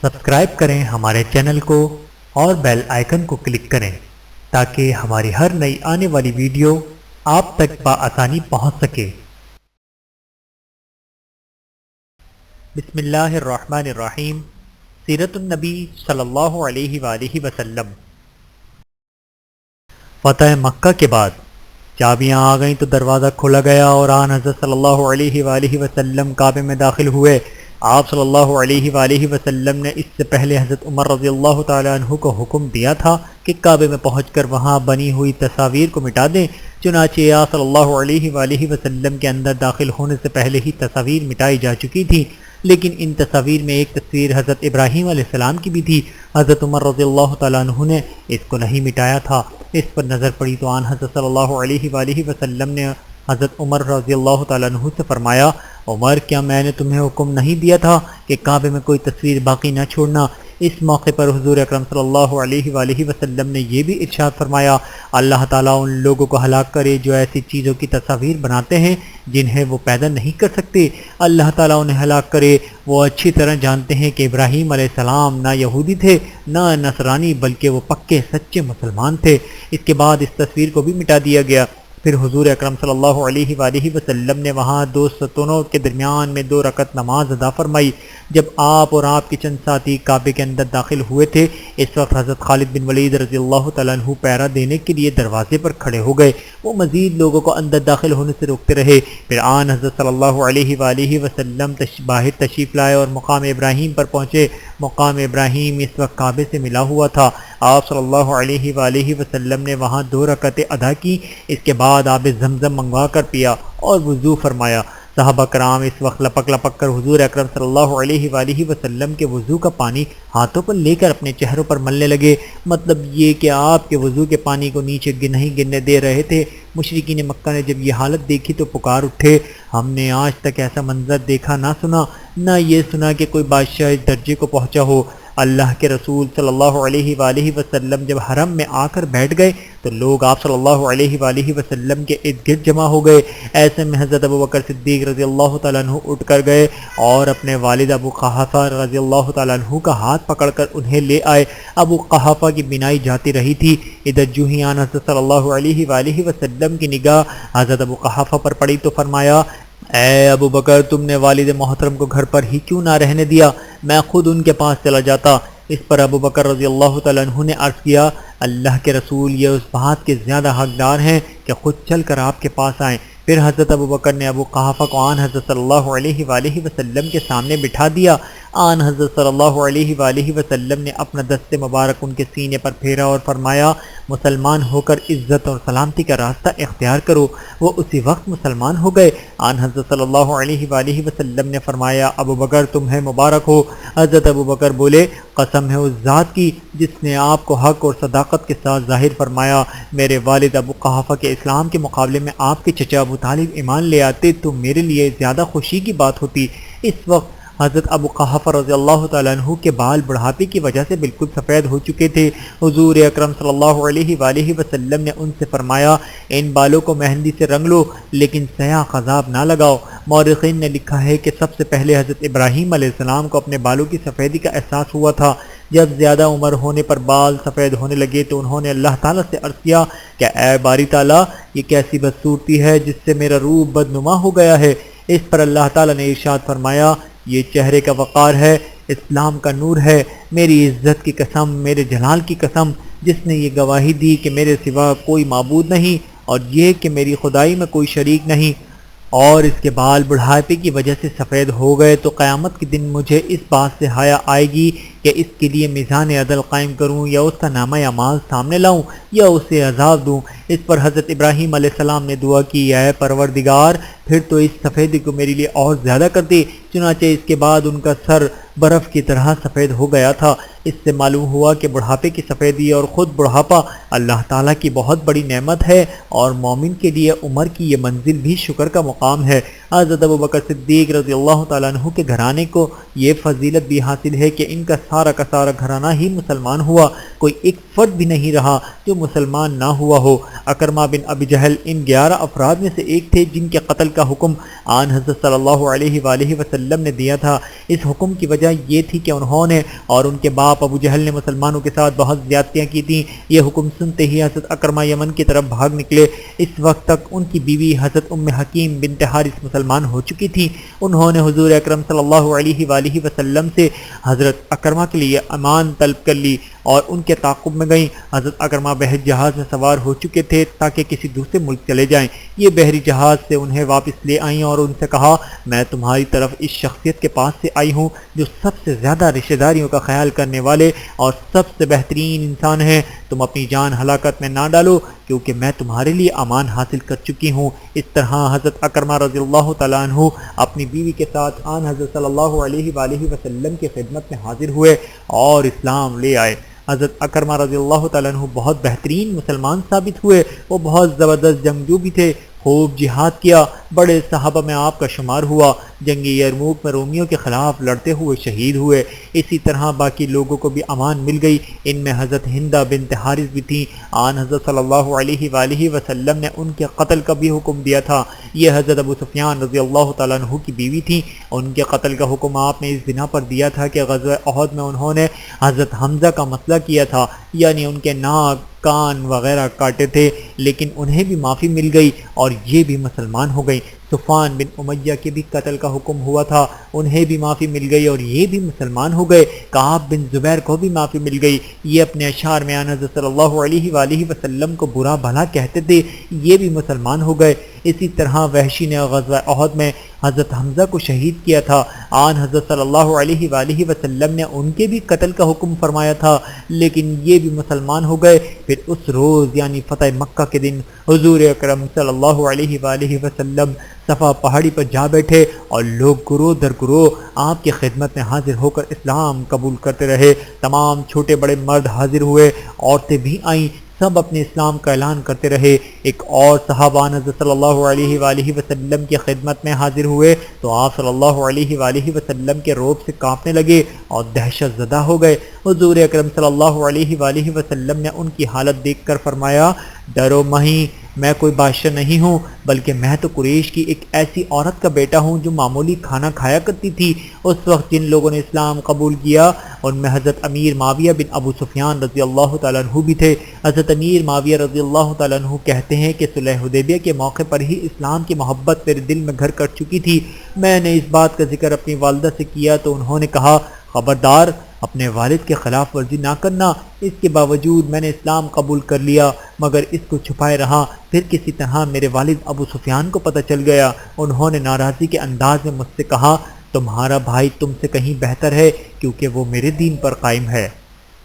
Subscribe کریں ہمارے channel کو اور بیل آئیکن کو کلک کریں تاکہ ہماری ہر نئی آنے والی ویڈیو آپ تک بآسانی پہنچ سکے۔ بسم اللہ الرحمن الرحیم۔ سیرت النبی صلی اللہ علیہ وآلہ وسلم۔ فتح مکہ کے بعد چابیاں آ گئیں تو دروازہ کھولا گیا اور آن حضرت صلی اللہ علیہ وآلہ وسلم کعبے میں داخل ہوئے۔ آپ صلی اللہ علیہ وآلہ وسلم نے اس سے پہلے حضرت عمر رضی اللہ تعالیٰ عنہ کو حکم دیا تھا کہ کعبے میں پہنچ کر وہاں بنی ہوئی تصاویر کو مٹا دیں، چنانچہ آپ صلی اللہ علیہ وآلہ وسلم کے اندر داخل ہونے سے پہلے ہی تصاویر مٹائی جا چکی تھیں، لیکن ان تصاویر میں ایک تصویر حضرت ابراہیم علیہ السلام کی بھی تھی۔ حضرت عمر رضی اللہ تعالیٰ عنہ نے اس کو نہیں مٹایا تھا۔ اس پر نظر پڑی تو آن حضرت صلی اللہ علیہ وآلہ وسلم نے حضرت عمر رضی اللہ تعالیٰ عنہ سے فرمایا، عمر کیا میں نے تمہیں حکم نہیں دیا تھا کہ کعبے میں کوئی تصویر باقی نہ چھوڑنا؟ اس موقع پر حضور اکرم صلی اللہ علیہ وآلہ وسلم نے یہ بھی ارشاد فرمایا، اللہ تعالیٰ ان لوگوں کو ہلاک کرے جو ایسی چیزوں کی تصاویر بناتے ہیں جنہیں وہ پیدا نہیں کر سکتے۔ اللہ تعالیٰ انہیں ہلاک کرے، وہ اچھی طرح جانتے ہیں کہ ابراہیم علیہ السلام نہ یہودی تھے نہ نصرانی، بلکہ وہ پکے سچے مسلمان تھے۔ اس کے بعد اس تصویر کو بھی مٹا دیا گیا۔ پھر حضور اکرم صلی اللہ علیہ وآلہ وسلم نے وہاں دو ستونوں کے درمیان میں 2 رکعت نماز ادا فرمائی۔ جب آپ اور آپ کے چند ساتھی کعبے کے اندر داخل ہوئے تھے، اس وقت حضرت خالد بن ولید رضی اللہ تعالیٰ عنہ پہرا دینے کے لیے دروازے پر کھڑے ہو گئے۔ وہ مزید لوگوں کو اندر داخل ہونے سے روکتے رہے۔ پھر آن حضرت صلی اللہ علیہ وآلہ وسلم باہر تشریف لائے اور مقام ابراہیم پر پہنچے۔ مقام ابراہیم اس وقت کعبے سے ملا ہوا تھا۔ آپ صلی اللہ علیہ وآلہ وسلم نے وہاں 2 رکعتیں ادا کی۔ اس کے بعد آب زمزم منگوا کر پیا اور وضو فرمایا۔ صحابہ کرام اس وقت لپک لپک کر حضور اکرم صلی اللہ علیہ وآلہ وسلم کے وضو کا پانی ہاتھوں پر لے کر اپنے چہروں پر ملنے لگے۔ مطلب یہ کہ آپ کے وضو کے پانی کو نیچے نہیں گرنے دے رہے تھے۔ مشرکین مکہ نے جب یہ حالت دیکھی تو پکار اٹھے، ہم نے آج تک ایسا منظر دیکھا نہ سنا، نہ یہ سنا کہ کوئی بادشاہ اس درجے کو پہنچا ہو۔ اللہ کے رسول صلی اللہ علیہ وآلہ وسلم جب حرم میں آ کر بیٹھ گئے تو لوگ آپ صلی اللہ علیہ وآلہ وسلم کے ارد گرد جمع ہو گئے۔ ایسے میں حضرت ابوبکر صدیق رضی اللہ تعالیٰ عنہ اٹھ کر گئے اور اپنے والد ابو قحافہ رضی اللہ تعالیٰ عنہ کا ہاتھ پکڑ کر انہیں لے آئے۔ ابو قحافہ کی بینائی جاتی رہی تھی۔ ادھر جو ہی آن حضرت صلی اللہ علیہ وآلہ وسلم کی نگاہ حضرت ابو قحافہ پر پڑی تو فرمایا، اے ابو بکر، تم نے والد محترم کو گھر پر ہی کیوں نہ رہنے دیا؟ میں خود ان کے پاس چلا جاتا۔ اس پر ابو بکر رضی اللہ تعالیٰ عنہ نے عرض کیا، اللہ کے رسول یہ اس بات کے زیادہ حقدار ہیں کہ خود چل کر آپ کے پاس آئیں۔ پھر حضرت ابو بکر نے ابو قحافہ کو آن حضرت صلی اللہ علیہ وآلہ وسلم کے سامنے بٹھا دیا۔ آن حضرت صلی اللہ علیہ وآلہ وسلم نے اپنا دست مبارک ان کے سینے پر پھیرا اور فرمایا، مسلمان ہو کر عزت اور سلامتی کا راستہ اختیار کرو۔ وہ اسی وقت مسلمان ہو گئے۔ آن حضرت صلی اللہ علیہ وآلہ وسلم نے فرمایا، ابو بکر تمہیں مبارک ہو۔ حضرت ابو بکر بولے، قسم ہے اس ذات کی جس نے آپ کو حق اور صداقت کے ساتھ ظاہر فرمایا، میرے والد ابو قحافہ کے اسلام کے مقابلے میں آپ کے چچا ابو طالب ایمان لے آتے تو میرے لیے زیادہ خوشی کی بات ہوتی۔ اس وقت حضرت ابو قحافہ رضی اللہ تعالیٰ عنہ کے بال بڑھاپے کی وجہ سے بالکل سفید ہو چکے تھے۔ حضور اکرم صلی اللہ علیہ وآلہ وسلم نے ان سے فرمایا، ان بالوں کو مہندی سے رنگ لو لیکن سیاہ خضاب نہ لگاؤ۔ مورخین نے لکھا ہے کہ سب سے پہلے حضرت ابراہیم علیہ السلام کو اپنے بالوں کی سفیدی کا احساس ہوا تھا۔ جب زیادہ عمر ہونے پر بال سفید ہونے لگے تو انہوں نے اللہ تعالیٰ سے عرض کیا کہ اے باری تعالیٰ، یہ کیسی بدصورتی ہے جس سے میرا روح بدنما ہو گیا ہے۔ اس پر اللہ تعالیٰ نے ارشاد فرمایا، یہ چہرے کا وقار ہے، اسلام کا نور ہے۔ میری عزت کی قسم، میرے جلال کی قسم، جس نے یہ گواہی دی کہ میرے سوا کوئی معبود نہیں اور یہ کہ میری خدائی میں کوئی شریک نہیں، اور اس کے بال بڑھاپے کی وجہ سے سفید ہو گئے تو قیامت کے دن مجھے اس بات سے حیا آئے گی کہ اس کے لیے میزان عدل قائم کروں یا اس کا نامہ اعمال سامنے لاؤں یا اسے عذاب دوں۔ اس پر حضرت ابراہیم علیہ السلام نے دعا کی، اے پروردگار پھر تو اس سفیدی کو میرے لیے اور زیادہ کر دے۔ چنانچہ اس کے بعد ان کا سر برف کی طرح سفید ہو گیا تھا۔ اس سے معلوم ہوا کہ بڑھاپے کی سفیدی اور خود بڑھاپا اللہ تعالیٰ کی بہت بڑی نعمت ہے، اور مومن کے لیے عمر کی یہ منزل بھی شکر کا مقام ہے۔ حضرت ابوبکر صدیق رضی اللہ تعالیٰ عنہ کے گھرانے کو یہ فضیلت بھی حاصل ہے کہ ان کا سارا کا سارا گھرانہ ہی مسلمان ہوا، کوئی ایک فرد بھی نہیں رہا جو مسلمان نہ ہوا ہو۔ اکرمہ بن ابی جہل ان 11 افراد میں سے ایک تھے جن کے قتل کا حکم آن حضرت صلی اللہ علیہ وآلہ وسلم نے دیا تھا۔ اس حکم کی وجہ یہ تھی کہ انہوں نے اور ان کے باپ ابو جہل نے مسلمانوں کے ساتھ بہت زیادتیاں کی تھیں۔ یہ حکم سنتے ہی حضرت اکرمہ یمن کی طرف بھاگ نکلے۔ اس وقت تک ان کی بیوی حضرت ام حکیم بنت حارث مسلمان ہو چکی تھی۔ انہوں نے حضور اکرم صلی اللہ علیہ وآلہ وسلم سے حضرت اکرمہ کے لیے امان طلب کر لی اور ان کے تعاقب میں گئیں۔ حضرت اکرمہ بحری جہاز میں سوار ہو چکے تھے تاکہ کسی دوسرے ملک چلے جائیں۔ یہ بحری جہاز سے انہیں واپس لے آئیں اور ان سے کہا، میں تمہاری طرف اس شخصیت کے پاس سے آئی ہوں جو سب سے زیادہ رشتہ داریوں کا خیال کرنے والے اور سب سے بہترین انسان ہیں۔ تم اپنی جان ہلاکت میں نہ ڈالو کیونکہ میں تمہارے لیے امان حاصل کر چکی ہوں۔ اس طرح حضرت اکرمہ رضی اللہ تعالیٰ عنہ اپنی بیوی کے ساتھ آن حضرت صلی اللہ علیہ وآلہ وسلم کی خدمت میں حاضر ہوئے اور اسلام لے آئے۔ حضرت اکرمہ رضی اللہ تعالیٰ عنہ بہت بہترین مسلمان ثابت ہوئے۔ وہ بہت زبردست جنگجو بھی تھے، خوب جہاد کیا، بڑے صحابہ میں آپ کا شمار ہوا، جنگ یرموک میں رومیوں کے خلاف لڑتے ہوئے شہید ہوئے۔ اسی طرح باقی لوگوں کو بھی امان مل گئی، ان میں حضرت ہندہ بنت حارث بھی تھیں۔ آن حضرت صلی اللہ علیہ وآلہ وسلم نے ان کے قتل کا بھی حکم دیا تھا۔ یہ حضرت ابو سفیان رضی اللہ تعالیٰ عنہ کی بیوی تھیں۔ ان کے قتل کا حکم آپ نے اس بنا پر دیا تھا کہ غزوہ احد میں انہوں نے حضرت حمزہ کا مسئلہ کیا تھا، یعنی ان کے ناک کان وغیرہ کاٹے تھے، لیکن انہیں بھی معافی مل گئی اور یہ بھی مسلمان ہو گئی۔ صفوان بن امیہ کے بھی قتل کا حکم ہوا تھا، انہیں بھی معافی مل گئی اور یہ بھی مسلمان ہو گئے۔ کعب بن زبیر کو بھی معافی مل گئی، یہ اپنے اشعار میں حضرت صلی اللہ علیہ وآلہ وسلم کو برا بھلا کہتے تھے، یہ بھی مسلمان ہو گئے۔ اسی طرح وحشی نے غزوہ احد میں حضرت حمزہ کو شہید کیا تھا۔ آن حضرت صلی اللہ علیہ وآلہ وسلم نے ان کے بھی قتل کا حکم فرمایا تھا، لیکن یہ بھی مسلمان ہو گئے۔ پھر اس روز یعنی فتح مکہ کے دن حضور اکرم صلی اللہ علیہ وآلہ وسلم صفا پہاڑی پر جا بیٹھے اور لوگ گروہ در گروہ آپ کی خدمت میں حاضر ہو کر اسلام قبول کرتے رہے۔ تمام چھوٹے بڑے مرد حاضر ہوئے، عورتیں بھی آئیں، سب اپنے اسلام کا اعلان کرتے رہے۔ ایک اور صحابہ حضرت صلی اللہ علیہ وآلہ وسلم کی خدمت میں حاضر ہوئے تو آپ صلی اللہ علیہ وآلہ وسلم کے روب سے کانپنے لگے اور دہشت زدہ ہو گئے۔ حضور اکرم صلی اللہ علیہ وآلہ وسلم نے ان کی حالت دیکھ کر فرمایا، ڈرو مہیں، میں کوئی بادشاہ نہیں ہوں بلکہ میں تو قریش کی ایک ایسی عورت کا بیٹا ہوں جو معمولی کھانا کھایا کرتی تھی۔ اس وقت جن لوگوں نے اسلام قبول کیا ان میں حضرت امیر معاویہ بن ابو سفیان رضی اللہ تعالیٰ عنہ بھی تھے۔ حضرت امیر معاویہ رضی اللہ تعالیٰ عنہ کہتے ہیں کہ صلح حدیبیہ کے موقع پر ہی اسلام کی محبت میرے دل میں گھر کر چکی تھی۔ میں نے اس بات کا ذکر اپنی والدہ سے کیا تو انہوں نے کہا، خبردار، اپنے والد کے خلاف ورزی نہ کرنا۔ اس کے باوجود میں نے اسلام قبول کر لیا مگر اس کو چھپائے رہا۔ پھر کسی طرح میرے والد ابو سفیان کو پتہ چل گیا، انہوں نے ناراضی کے انداز میں مجھ سے کہا، تمہارا بھائی تم سے کہیں بہتر ہے کیونکہ وہ میرے دین پر قائم ہے۔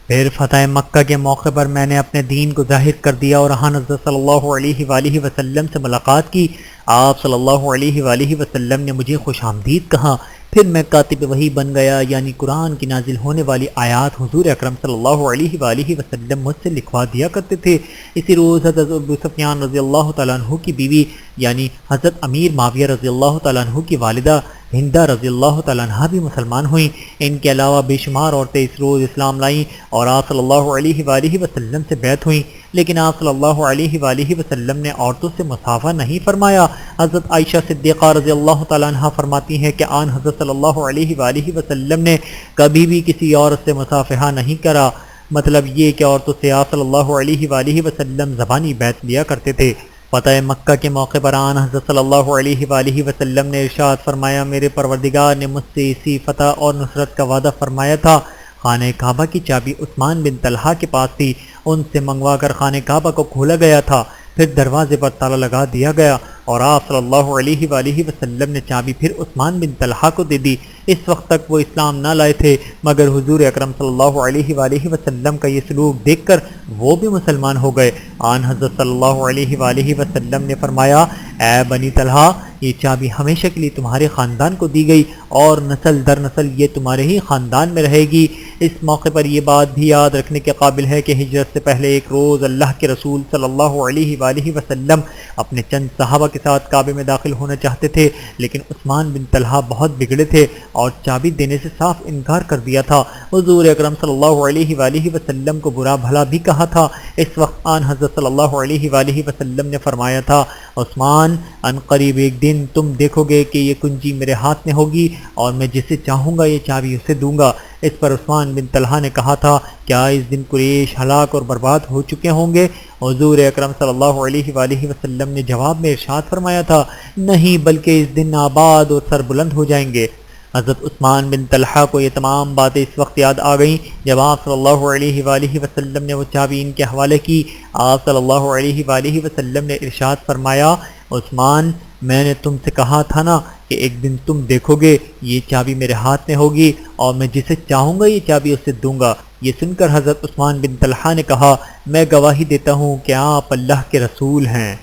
پھر فتح مکہ کے موقع پر میں نے اپنے دین کو ظاہر کر دیا اور حضرت صلی اللہ علیہ وآلہ وسلم سے ملاقات کی۔ آپ صلی اللہ علیہ وآلہ وسلم نے مجھے خوش آمدید کہا۔ پھر میں کاتب وحی بن گیا، یعنی قرآن کی نازل ہونے والی آیات حضور اکرم صلی اللہ علیہ وآلہ وسلم مجھ سے لکھوا دیا کرتے تھے۔ اسی روز حضرت ابو سفیان رضی اللہ تعالیٰ عنہ کی بیوی یعنی حضرت امیر معاویہ رضی اللہ تعالیٰ عنہ کی والدہ ہندہ رضی اللہ تعالیٰ عنہ بھی مسلمان ہوئیں۔ ان کے علاوہ بے شمار عورتیں اس روز اسلام لائیں اور آپ صلی اللہ علیہ وآلہ وسلم سے بیعت ہوئیں، لیکن آپ صلی اللہ علیہ وآلہ وسلم نے عورتوں سے مصافحہ نہیں فرمایا۔ حضرت عائشہ صدیقہ رضی اللہ تعالیٰ عنہ فرماتی ہیں کہ آن حضرت صلی اللہ علیہ وآلہ وسلم نے کبھی بھی کسی عورت سے مصافحہ نہیں کرا، مطلب یہ کہ عورتوں سے آپ صلی اللہ علیہ وآلہ وسلم زبانی بیعت لیا کرتے تھے۔ فتح مکہ کے موقع پر آن حضرت صلی اللہ علیہ وآلہ وسلم نے ارشاد فرمایا، میرے پروردگار نے مجھ سے اسی فتح اور نصرت کا وعدہ فرمایا تھا۔ خانہ کعبہ کی چابی عثمان بن طلحہ کے پاس تھی، ان سے منگوا کر خانہ کعبہ کو کھولا گیا تھا، پھر دروازے پر تالا لگا دیا گیا اور آپ صلی اللہ علیہ وآلہ وسلم نے چابی پھر عثمان بن طلحہ کو دے دی۔ اس وقت تک وہ اسلام نہ لائے تھے مگر حضور اکرم صلی اللہ علیہ وآلہ وسلم کا یہ سلوک دیکھ کر وہ بھی مسلمان ہو گئے۔ آن حضرت صلی اللہ علیہ وآلہ وسلم نے فرمایا، اے بنی طلحہ، یہ چابی ہمیشہ کے لیے تمہارے خاندان کو دی گئی اور نسل در نسل یہ تمہارے ہی خاندان میں رہے گی۔ اس موقع پر یہ بات بھی یاد رکھنے کے قابل ہے کہ ہجرت سے پہلے ایک روز اللہ کے رسول صلی اللہ علیہ وآلہ وسلم اپنے چند صحابہ کے ساتھ کعبے میں داخل ہونا چاہتے تھے، لیکن عثمان بن طلحہ بہت بگڑے تھے اور چابی دینے سے صاف انکار کر دیا تھا۔ حضور اکرم صلی اللہ علیہ وآلہ وسلم کو برا بھلا بھی کہا تھا۔ اس وقت آن حضرت صلی اللہ علیہ وآلہ وسلم نے فرمایا تھا، عثمان، ان قریب ایک دن تم دیکھو گے کہ یہ کنجی میرے ہاتھ میں ہوگی اور میں جسے چاہوں گا یہ چابی اسے دوں گا۔ اس پر عثمان بن طلحہ نے کہا تھا، کیا اس دن قریش ہلاک اور برباد ہو چکے ہوں گے؟ حضور اکرم صلی اللہ علیہ وآلہ وسلم نے جواب میں ارشاد فرمایا تھا، نہیں، بلکہ اس دن آباد اور سربلند ہو جائیں گے۔ حضرت عثمان بن طلحہ کو یہ تمام باتیں اس وقت یاد آ گئیں جب آپ صلی اللہ علیہ وآلہ وسلم نے وہ چابی ان کے حوالے کی۔ آپ صلی اللہ علیہ وآلہ وسلم نے ارشاد فرمایا، عثمان، میں نے تم سے کہا تھا نا کہ ایک دن تم دیکھو گے یہ چابی میرے ہاتھ میں ہوگی اور میں جسے چاہوں گا یہ چابی اسے دوں گا۔ یہ سن کر حضرت عثمان بن طلحہ نے کہا، میں گواہی دیتا ہوں کہ آپ اللہ کے رسول ہیں۔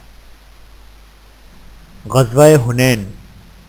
غزوہ حنین۔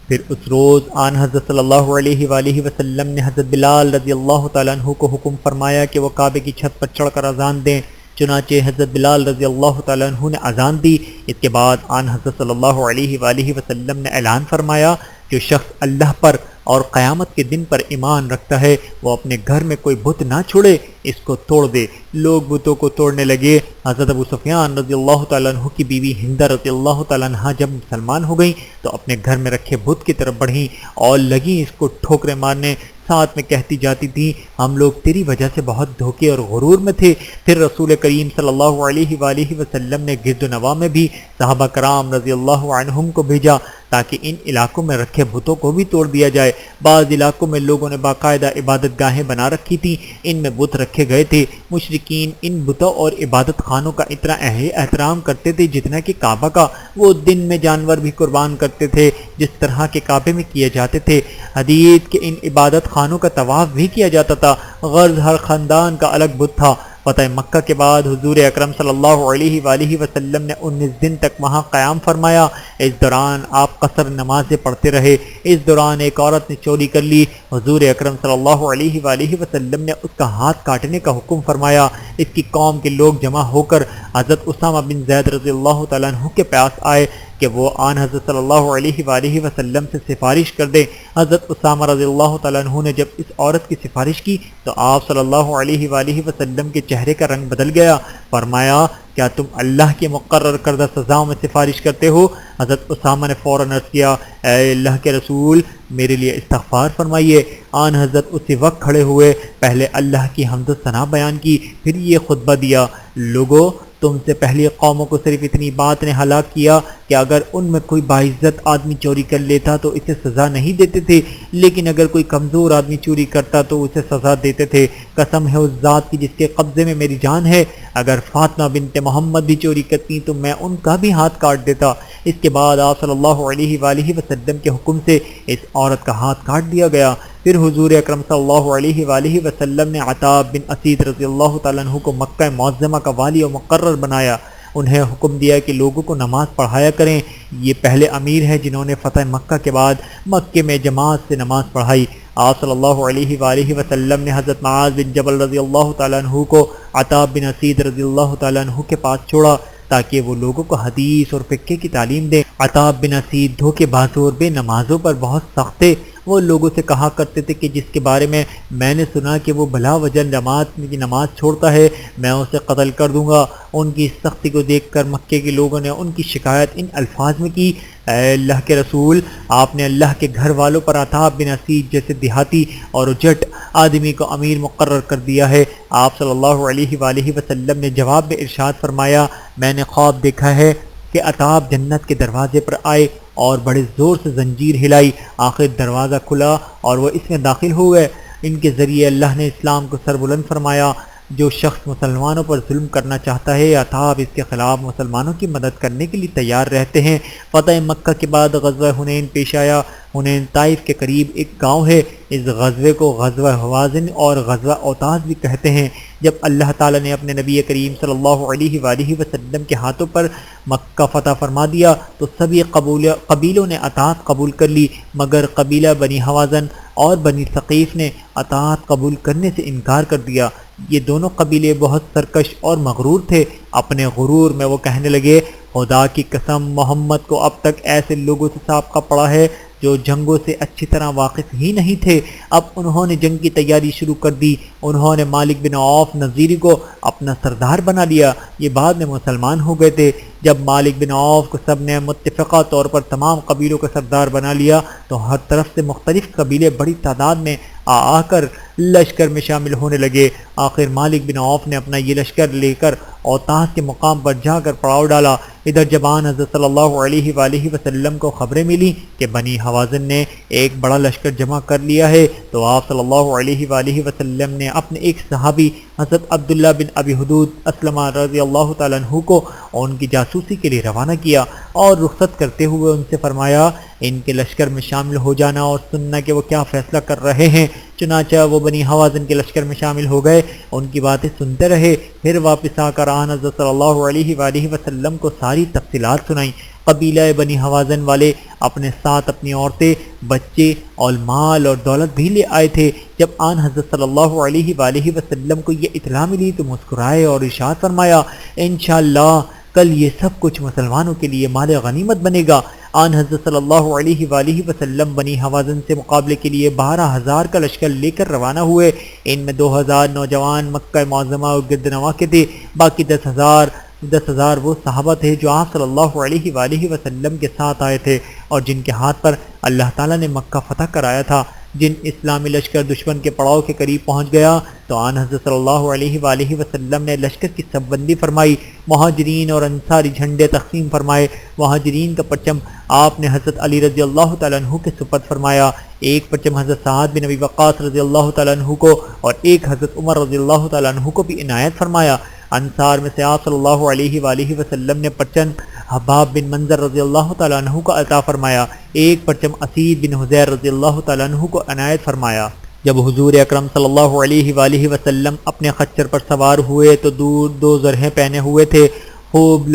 پھر اس روز آن حضرت صلی اللہ علیہ وآلہ وسلم نے حضرت بلال رضی اللہ تعالیٰ عنہ کو حکم فرمایا کہ وہ کعبے کی چھت پر چڑھ کر اذان دیں۔ چنانچہ حضرت بلال رضی اللہ تعالیٰ عنہ نے اذان دی۔ اس کے بعد آن حضرت صلی اللہ علیہ وآلہ وسلم نے اعلان فرمایا، جو شخص اللہ پر اور قیامت کے دن پر ایمان رکھتا ہے وہ اپنے گھر میں کوئی بت نہ چھوڑے، اس کو توڑ دے۔ لوگ بتوں کو توڑنے لگے۔ حضرت ابو سفیان رضی اللہ تعالیٰ عنہ کی بیوی ہندہ رضی اللہ تعالیٰ عنہ جب مسلمان ہو گئیں تو اپنے گھر میں رکھے بت کی طرف بڑھیں اور لگیں اس کو ٹھوکریں مارنے، ساتھ میں کہتی جاتی تھی، ہم لوگ تیری وجہ سے بہت دھوکے اور غرور میں تھے۔ پھر رسول کریم صلی اللہ علیہ وآلہ وسلم نے گرد و نواح میں بھی صحابہ کرام رضی اللہ عنہم کو بھیجا تاکہ ان علاقوں میں رکھے بتوں کو بھی توڑ دیا جائے۔ بعض علاقوں میں لوگوں نے باقاعدہ عبادت گاہیں بنا رکھی تھیں، ان میں بت رکھے گئے تھے۔ مشرکین ان بتوں اور عبادت خانوں کا اتنا احترام کرتے تھے جتنا کہ کعبہ کا۔ وہ دن میں جانور بھی قربان کرتے تھے جس طرح کے کعبے میں کیے جاتے تھے۔ حدیث کے ان عبادت خانوں کا طواف بھی کیا جاتا تھا۔ غرض ہر خاندان کا الگ بت تھا۔ فتح مکہ کے بعد حضور اکرم صلی اللہ علیہ وآلہ وسلم نے 19 دن تک وہاں قیام فرمایا۔ اس دوران آپ قصر نمازیں پڑھتے رہے۔ اس دوران ایک عورت نے چوری کر لی۔ حضور اکرم صلی اللہ علیہ وآلہ وسلم نے اس کا ہاتھ کاٹنے کا حکم فرمایا۔ اس کی قوم کے لوگ جمع ہو کر حضرت اسامہ بن زید رضی اللہ تعالیٰ عنہ کے پاس آئے کہ وہ آن حضرت صلی اللہ علیہ وآلہ وسلم سے سفارش کر دیں۔ حضرت اسامہ رضی اللہ تعالیٰ عنہ نے جب اس عورت کی سفارش کی تو آپ صلی اللہ علیہ وآلہ وسلم کے چہرے کا رنگ بدل گیا۔ فرمایا، کیا تم اللہ کی مقرر کردہ سزاؤں میں سفارش کرتے ہو؟ حضرت اسامہ نے فوراً عرض کیا، اے اللہ کے رسول، میرے لیے استغفار فرمائیے۔ آن حضرت اسی وقت کھڑے ہوئے، پہلے اللہ کی حمد و ثنا بیان کی، پھر یہ خطبہ دیا، لوگو، تم سے پہلی قوموں کو صرف اتنی بات نے ہلاک کیا کہ اگر ان میں کوئی باعزت آدمی چوری کر لیتا تو اسے سزا نہیں دیتے تھے، لیکن اگر کوئی کمزور آدمی چوری کرتا تو اسے سزا دیتے تھے۔ قسم ہے اس ذات کی جس کے قبضے میں میری جان ہے، اگر فاطمہ بنت محمد بھی چوری کرتی تو میں ان کا بھی ہاتھ کاٹ دیتا۔ اس کے بعد آپ صلی اللہ علیہ وآلہ وسلم کے حکم سے اس عورت کا ہاتھ کاٹ دیا گیا۔ پھر حضور اکرم صلی اللہ علیہ وآلہ وسلم نے عتاب بن اسید رضی اللہ تعالیٰ عنہ کو مکہ معظمہ کا والی و مقرر بنایا۔ انہیں حکم دیا کہ لوگوں کو نماز پڑھایا کریں۔ یہ پہلے امیر ہیں جنہوں نے فتح مکہ کے بعد مکے میں جماعت سے نماز پڑھائی۔ آپ صلی اللہ علیہ وآلہ وسلم نے حضرت معاذ بن جبل رضی اللہ تعالیٰ عنہ کو عتاب بن اسید رضی اللہ تعالیٰ عنہ کے پاس چھوڑا تاکہ وہ لوگوں کو حدیث اور فقہ کی تعلیم دیں۔ عتاب بن اسید دھوکے بازوں اور بے نمازوں پر بہت سخت تھے۔ وہ لوگوں سے کہا کرتے تھے کہ جس کے بارے میں نے سنا کہ وہ بلا وجہ نماز چھوڑتا ہے، میں اسے قتل کر دوں گا۔ ان کی اس سختی کو دیکھ کر مکے کے لوگوں نے ان کی شکایت ان الفاظ میں کی، اے اللہ کے رسول، آپ نے اللہ کے گھر والوں پر عتاب بن اسید جیسے دیہاتی اور اجٹ آدمی کو امیر مقرر کر دیا ہے۔ آپ صلی اللہ علیہ وآلہ وسلم نے جواب میں ارشاد فرمایا، میں نے خواب دیکھا ہے کہ عتاب جنت کے دروازے پر آئے اور بڑے زور سے زنجیر ہلائی، آخر دروازہ کھلا اور وہ اس میں داخل ہو گئے۔ ان کے ذریعے اللہ نے اسلام کو سربلند فرمایا۔ جو شخص مسلمانوں پر ظلم کرنا چاہتا ہے یا تھا اس کے خلاف مسلمانوں کی مدد کرنے کے لیے تیار رہتے ہیں۔ فتح مکہ کے بعد غزوہ حنین پیش آیا۔ حنین طائف کے قریب ایک گاؤں ہے۔ اس غزوے کو غزوہ حوازن اور غزوہ اوتاس بھی کہتے ہیں۔ جب اللہ تعالیٰ نے اپنے نبی کریم صلی اللہ علیہ وآلہ وسلم کے ہاتھوں پر مکہ فتح فرما دیا تو سبھی قبیلوں نے اطاعت قبول کر لی، مگر قبیلہ بنی حوازن اور بنی ثقیف نے اطاعت قبول کرنے سے انکار کر دیا۔ یہ دونوں قبیلے بہت سرکش اور مغرور تھے۔ اپنے غرور میں وہ کہنے لگے، خدا کی قسم، محمد کو اب تک ایسے لوگوں سے سابقہ پڑا ہے جو جنگوں سے اچھی طرح واقف ہی نہیں تھے۔ اب انہوں نے جنگ کی تیاری شروع کر دی۔ انہوں نے مالک بن عوف نظیری کو اپنا سردار بنا لیا۔ یہ بعد میں مسلمان ہو گئے تھے۔ جب مالک بن عوف کو سب نے متفقہ طور پر تمام قبیلوں کا سردار بنا لیا تو ہر طرف سے مختلف قبیلے بڑی تعداد میں آ کر لشکر میں شامل ہونے لگے۔ آخر مالک بن عوف نے اپنا یہ لشکر لے کر اوتاس کے مقام پر جا کر پڑاؤ ڈالا۔ ادھر جب آن حضرت صلی اللہ علیہ وآلہ وسلم کو خبریں ملی کہ بنی حوازن نے ایک بڑا لشکر جمع کر لیا ہے تو آپ صلی اللہ علیہ وآلہ وسلم نے اپنے ایک صحابی حضرت عبداللہ بن ابی حدود اسلمہ رضی اللہ تعالیٰ عنہ کو ان کی جاسوسی کے لیے روانہ کیا اور رخصت کرتے ہوئے ان سے فرمایا، ان کے لشکر میں شامل ہو جانا اور سننا کہ وہ کیا فیصلہ کر رہے ہیں۔ چنانچہ وہ بنی حوازن کے لشکر میں شامل ہو گئے، ان کی باتیں سنتے رہے۔ پھر واپس آ کر آن حضرت صلی اللہ علیہ وآلہ وسلم کو ساری تفصیلات سنائیں۔ قبیلہ بنی حوازن والے اپنے ساتھ اپنی عورتیں، بچے اور مال اور دولت بھی لے آئے تھے۔ جب آن حضرت صلی اللہ علیہ وآلہ وسلم کو یہ اطلاع ملی تو مسکرائے اور ارشاد فرمایا، انشاءاللہ کل یہ سب کچھ مسلمانوں کے لیے مال غنیمت بنے گا۔ آن حضرت صلی اللہ علیہ وآلہ وسلم بنی حوازن سے مقابلے کے لیے 12,000 کا لشکر لے کر روانہ ہوئے۔ ان میں 2,000 نوجوان مکہ معظمہ اور گرد نواح کے تھے، باقی 10,000 وہ صحابہ تھے جو آپ صلی اللہ علیہ وآلہ وسلم کے ساتھ آئے تھے اور جن کے ہاتھ پر اللہ تعالیٰ نے مکہ فتح کرایا تھا۔ جن اسلامی لشکر دشمن کے پڑاؤ کے قریب پہنچ گیا تو آن حضرت صلی اللہ علیہ وآلہ وسلم نے لشکر کی صف بندی فرمائی، مہاجرین اور انصاری جھنڈے تقسیم فرمائے۔ مہاجرین کا پرچم آپ نے حضرت علی رضی اللہ تعالیٰ عنہ کے سپرد فرمایا، ایک پرچم حضرت سعد بن ابی وقاص رضی اللہ تعالیٰ عنہ کو اور ایک حضرت عمر رضی اللہ تعالیٰ عنہ کو بھی عنایت فرمایا۔ انصار میں سے آپ صلی اللہ علیہ وآلہ وسلم نے پرچم حباب بن منظر رضی اللہ تعالیٰ عنہ کو عطا فرمایا، ایک پرچم اسید بن حذیر رضی اللہ تعالیٰ عنہ کو عنایت فرمایا۔ جب حضور اکرم صلی اللہ علیہ وآلہ وسلم اپنے خچر پر سوار ہوئے تو دو زرہیں پہنے ہوئے تھے، خوب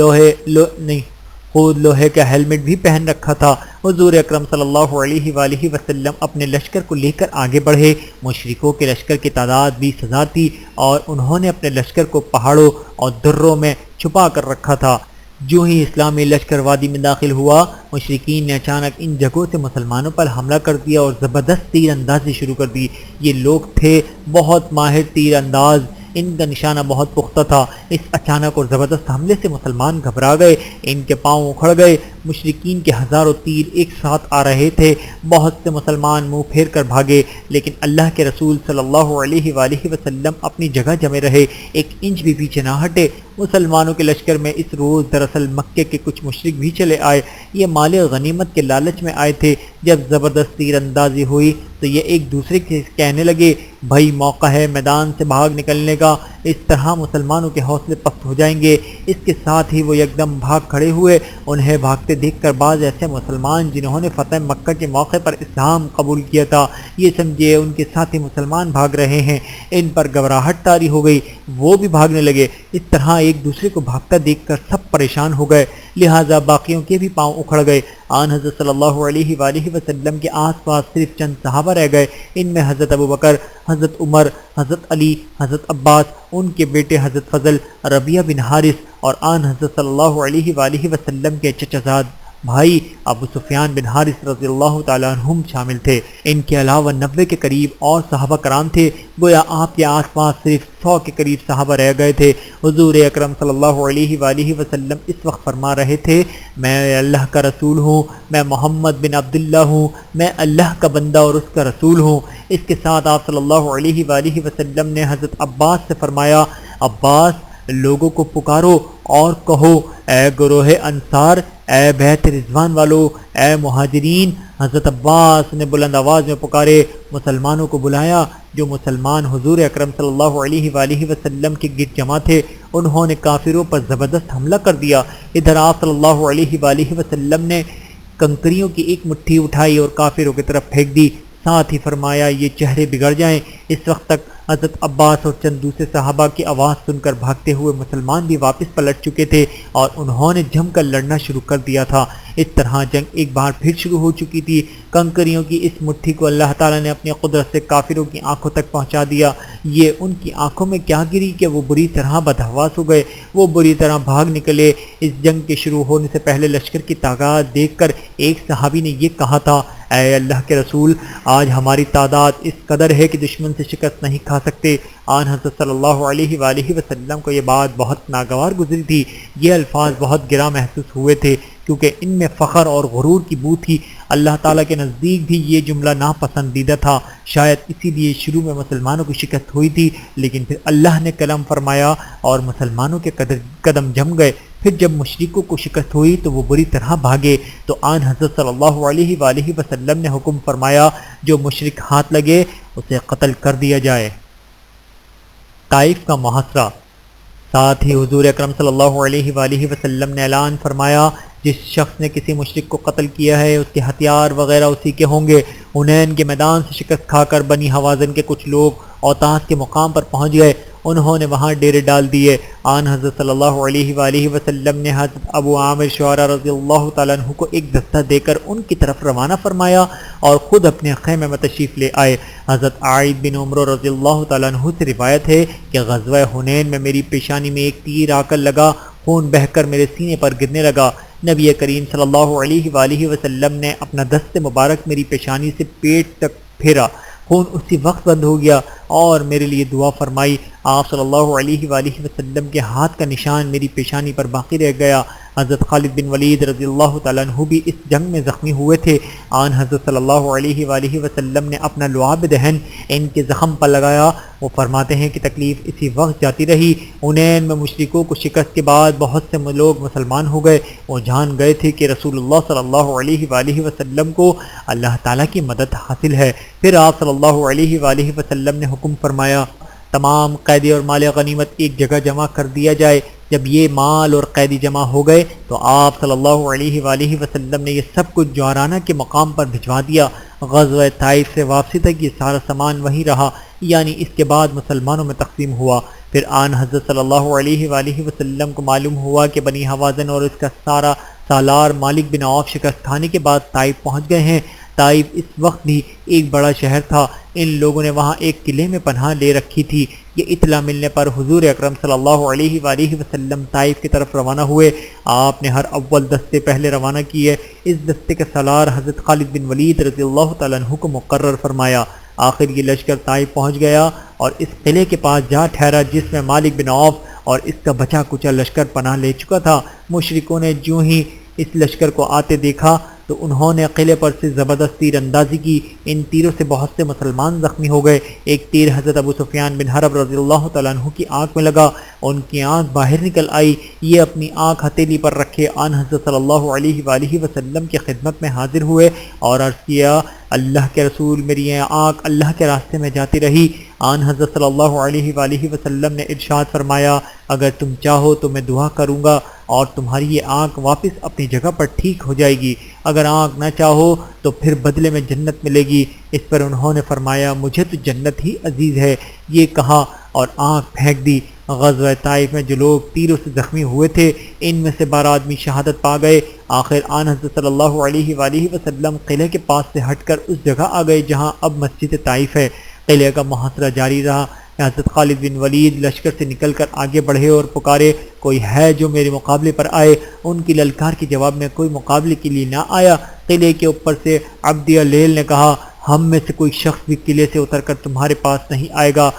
لوہے کا ہیلمٹ بھی پہن رکھا تھا۔ حضور اکرم صلی اللہ علیہ وآلہ وسلم اپنے لشکر کو لے کر آگے بڑھے۔ مشرکوں کے لشکر کی تعداد 20,000 تھی اور انہوں نے اپنے لشکر کو پہاڑوں اور دروں میں چھپا کر رکھا تھا۔ جو ہی اسلامی لشکر وادی میں داخل ہوا، مشرکین نے اچانک ان جگہوں سے مسلمانوں پر حملہ کر دیا اور زبردست تیر اندازی شروع کر دی۔ یہ لوگ تھے بہت ماہر تیر انداز، ان کا نشانہ بہت پختہ تھا۔ اس اچانک اور زبردست حملے سے مسلمان گھبرا گئے، ان کے پاؤں اکھڑ گئے۔ مشرکین کے ہزاروں تیر ایک ساتھ آ رہے تھے، بہت سے مسلمان منہ پھیر کر بھاگے، لیکن اللہ کے رسول صلی اللہ علیہ وآلہ وسلم اپنی جگہ جمے رہے، ایک انچ بھی پیچھے نہ ہٹے۔ مسلمانوں کے لشکر میں اس روز دراصل مکے کے کچھ مشرک بھی چلے آئے، یہ مال غنیمت کے لالچ میں آئے تھے۔ جب زبردست تیر اندازی ہوئی تو یہ ایک دوسرے سے کہنے لگے، بھائی موقع ہے میدان سے بھاگ نکلنے کا، اس طرح مسلمانوں کے حوصلے پست ہو جائیں گے۔ اس کے ساتھ ہی وہ یکدم بھاگ کھڑے ہوئے۔ انہیں بھاگتے دیکھ کر بعض ایسے مسلمان جنہوں نے فتح مکہ کے موقع پر اسلام قبول کیا تھا، یہ سمجھے ان کے ساتھی مسلمان بھاگ رہے ہیں، ان پر گھبراہٹ طاری ہو گئی، وہ بھی بھاگنے لگے۔ اس طرح ایک دوسرے کو بھاگتا دیکھ کر سب پریشان ہو گئے، لہٰذا باقیوں کے بھی پاؤں اکھڑ گئے۔ آن حضرت صلی اللہ علیہ وآلہ وسلم کے آس پاس صرف چند صحابہ رہ گئے، ان میں حضرت ابوبکر، حضرت عمر، حضرت علی، حضرت عباس، ان کے بیٹے حضرت فضل، ربیعہ بن حارث اور آن حضرت صلی اللہ علیہ وآلہ وسلم کے چچا زاد بھائی ابو سفیان بن حارث رضی اللہ تعالیٰ عنہم شامل تھے۔ ان کے علاوہ 90 کے قریب اور صحابہ کرام تھے، گویا آپ کے آس پاس صرف 100 کے قریب صحابہ رہ گئے تھے۔ حضور اکرم صلی اللہ علیہ وآلہ وسلم اس وقت فرما رہے تھے، میں اللہ کا رسول ہوں، میں محمد بن عبداللہ ہوں، میں اللہ کا بندہ اور اس کا رسول ہوں۔ اس کے ساتھ آپ صلی اللہ علیہ وآلہ وسلم نے حضرت عباس سے فرمایا، عباس لوگوں کو پکارو اور کہو، اے گروہ انصار، اے بیت رضوان والو، اے مہاجرین۔ حضرت عباس نے بلند آواز میں پکارے، مسلمانوں کو بلایا۔ جو مسلمان حضور اکرم صلی اللہ علیہ وآلہ وسلم کے گرد جمع تھے، انہوں نے کافروں پر زبردست حملہ کر دیا۔ ادھر آپ صلی اللہ علیہ وآلہ وسلم نے کنکریوں کی ایک مٹھی اٹھائی اور کافروں کی طرف پھینک دی، ساتھ ہی فرمایا یہ چہرے بگڑ جائیں۔ اس وقت تک حضرت عباس اور چند دوسرے صحابہ کی آواز سن کر بھاگتے ہوئے مسلمان بھی واپس پلٹ چکے تھے اور انہوں نے جم کر لڑنا شروع کر دیا تھا۔ اس طرح جنگ ایک بار پھر شروع ہو چکی تھی۔ کنکریوں کی اس مٹھی کو اللہ تعالیٰ نے اپنی قدرت سے کافروں کی آنکھوں تک پہنچا دیا۔ یہ ان کی آنکھوں میں کیا گری کہ وہ بری طرح بدحواس ہو گئے، وہ بری طرح بھاگ نکلے۔ اس جنگ کے شروع ہونے سے پہلے لشکر کی تعداد دیکھ کر ایک صحابی نے یہ کہا تھا، اے اللہ کے رسول، آج ہماری تعداد اس قدر ہے کہ دشمن سے شکست نہیں کھا سکتے۔ آن حضرت صلی اللہ علیہ وآلہ وسلم کو یہ بات بہت ناگوار گزری تھی۔ یہ الفاظ بہت گراں محسوس ہوئے تھے کیونکہ ان میں فخر اور غرور کی بو تھی۔ اللہ تعالیٰ کے نزدیک بھی یہ جملہ ناپسندیدہ تھا، شاید اسی لیے شروع میں مسلمانوں کی شکست ہوئی تھی، لیکن پھر اللہ نے کلام فرمایا اور مسلمانوں کے قدم جم گئے۔ پھر جب مشرکوں کو شکست ہوئی تو وہ بری طرح بھاگے، تو آن حضرت صلی اللہ علیہ وآلہ وسلم نے حکم فرمایا جو مشرک ہاتھ لگے اسے قتل کر دیا جائے۔ طائف کا محاصرہ۔ ساتھ ہی حضور اکرم صلی اللہ علیہ وآلہ وسلم نے اعلان فرمایا، جس شخص نے کسی مشرک کو قتل کیا ہے اس کے ہتھیار وغیرہ اسی کے ہوں گے۔ حنین کے میدان سے شکست کھا کر بنی حوازن کے کچھ لوگ اوطاس کے مقام پر پہنچ گئے، انہوں نے وہاں ڈیرے ڈال دیے۔ آن حضرت صلی اللہ علیہ وآلہ وسلم نے حضرت ابو عامر شعرا رضی اللہ تعالیٰ عنہ کو ایک دستہ دے کر ان کی طرف روانہ فرمایا اور خود اپنے خیمے میں تشریف لے آئے۔ حضرت عائد بن عمرو رضی اللہ تعالیٰ عنہ سے روایت ہے کہ غزوہ حنین میں میری پیشانی میں ایک تیر آ کر لگا، خون بہہ کر میرے سینے پر گرنے لگا۔ نبی کریم صلی اللہ علیہ وآلہ وسلم نے اپنا دست مبارک میری پیشانی سے پیٹ تک پھیرا، خون اسی وقت بند ہو گیا اور میرے لیے دعا فرمائی۔ آپ صلی اللہ علیہ وآلہ وسلم کے ہاتھ کا نشان میری پیشانی پر باقی رہ گیا۔ حضرت خالد بن ولید رضی اللہ تعالیٰ عنہ بھی اس جنگ میں زخمی ہوئے تھے۔ آن حضرت صلی اللہ علیہ وآلہ وسلم نے اپنا لعاب دہن ان کے زخم پر لگایا۔ وہ فرماتے ہیں کہ تکلیف اسی وقت جاتی رہی۔ حنین میں مشرکوں کو شکست کے بعد بہت سے لوگ مسلمان ہو گئے۔ وہ جان گئے تھے کہ رسول اللہ صلی اللہ علیہ وآلہ وسلم کو اللہ تعالیٰ کی مدد حاصل ہے۔ پھر آپ صلی اللہ علیہ وآلہ وسلم نے حکم فرمایا تمام قیدی اور مال غنیمت ایک جگہ جمع کر دیا جائے۔ جب یہ مال اور قیدی جمع ہو گئے تو آپ صلی اللہ علیہ وآلہ وسلم نے یہ سب کچھ جعرانہ کے مقام پر بھجوا دیا۔ غزوہ طائف سے واپسی تک یہ سارا سامان وہی رہا، یعنی اس کے بعد مسلمانوں میں تقسیم ہوا۔ پھر آن حضرت صلی اللہ علیہ وآلہ وسلم کو معلوم ہوا کہ بنی حوازن اور اس کا سارا سالار مالک بن عوف شکست کھانے کے بعد طائف پہنچ گئے ہیں۔ طائف اس وقت بھی ایک بڑا شہر تھا، ان لوگوں نے وہاں ایک قلعے میں پناہ لے رکھی تھی۔ یہ اطلاع ملنے پر حضور اکرم صلی اللہ علیہ وآلہ وسلم طائف کی طرف روانہ ہوئے۔ آپ نے ہر اول دستے پہلے روانہ کیے۔ اس دستے کا سالار حضرت خالد بن ولید رضی اللہ تعالیٰ عنہ کو مقرر فرمایا۔ آخر یہ لشکر طائف پہنچ گیا اور اس قلعے کے پاس جا ٹھہرا جس میں مالک بن عوف اور اس کا بچا کچا لشکر پناہ لے چکا تھا۔ مشرکوں نے جو ہی اس لشکر کو آتے دیکھا تو انہوں نے قلعے پر سے زبردست تیر اندازی کی۔ ان تیروں سے بہت سے مسلمان زخمی ہو گئے۔ ایک تیر حضرت ابو سفیان بن حرب رضی اللہ تعالیٰ عنہ کی آنکھ میں لگا، ان کی آنکھ باہر نکل آئی۔ یہ اپنی آنکھ ہتھیلی پر رکھے آن حضرت صلی اللہ علیہ وآلہ وسلم کی خدمت میں حاضر ہوئے اور عرض کیا، اللہ کے رسول، میری یہ آنکھ اللہ کے راستے میں جاتی رہی۔ آن حضرت صلی اللہ علیہ وآلہ وسلم نے ارشاد فرمایا، اگر تم چاہو تو میں دعا کروں گا اور تمہاری یہ آنکھ واپس اپنی جگہ پر ٹھیک ہو جائے گی، اگر آنکھ نہ چاہو تو پھر بدلے میں جنت ملے گی۔ اس پر انہوں نے فرمایا، مجھے تو جنت ہی عزیز ہے، یہ کہا اور آنکھ پھینک دی۔ غزوہ طائف میں جو لوگ تیروں سے زخمی ہوئے تھے ان میں سے 12 آدمی شہادت پا گئے۔ آخر آن حضرت صلی اللہ علیہ وآلہ وسلم قلعے کے پاس سے ہٹ کر اس جگہ آ گئے جہاں اب مسجد طائف ہے۔ قلعے کا محاصرہ جاری رہا۔ حضرت خالد بن ولید لشکر سے نکل کر آگے بڑھے اور پکارے، کوئی ہے جو میرے مقابلے پر آئے؟ ان کی للکار کے جواب میں کوئی مقابلے کے لیے نہ آیا۔ قلعے کے اوپر سے عبدیہ لیل نے کہا، ہم میں سے کوئی شخص بھی قلعے سے اتر کر تمہارے پاس نہیں آئے گا،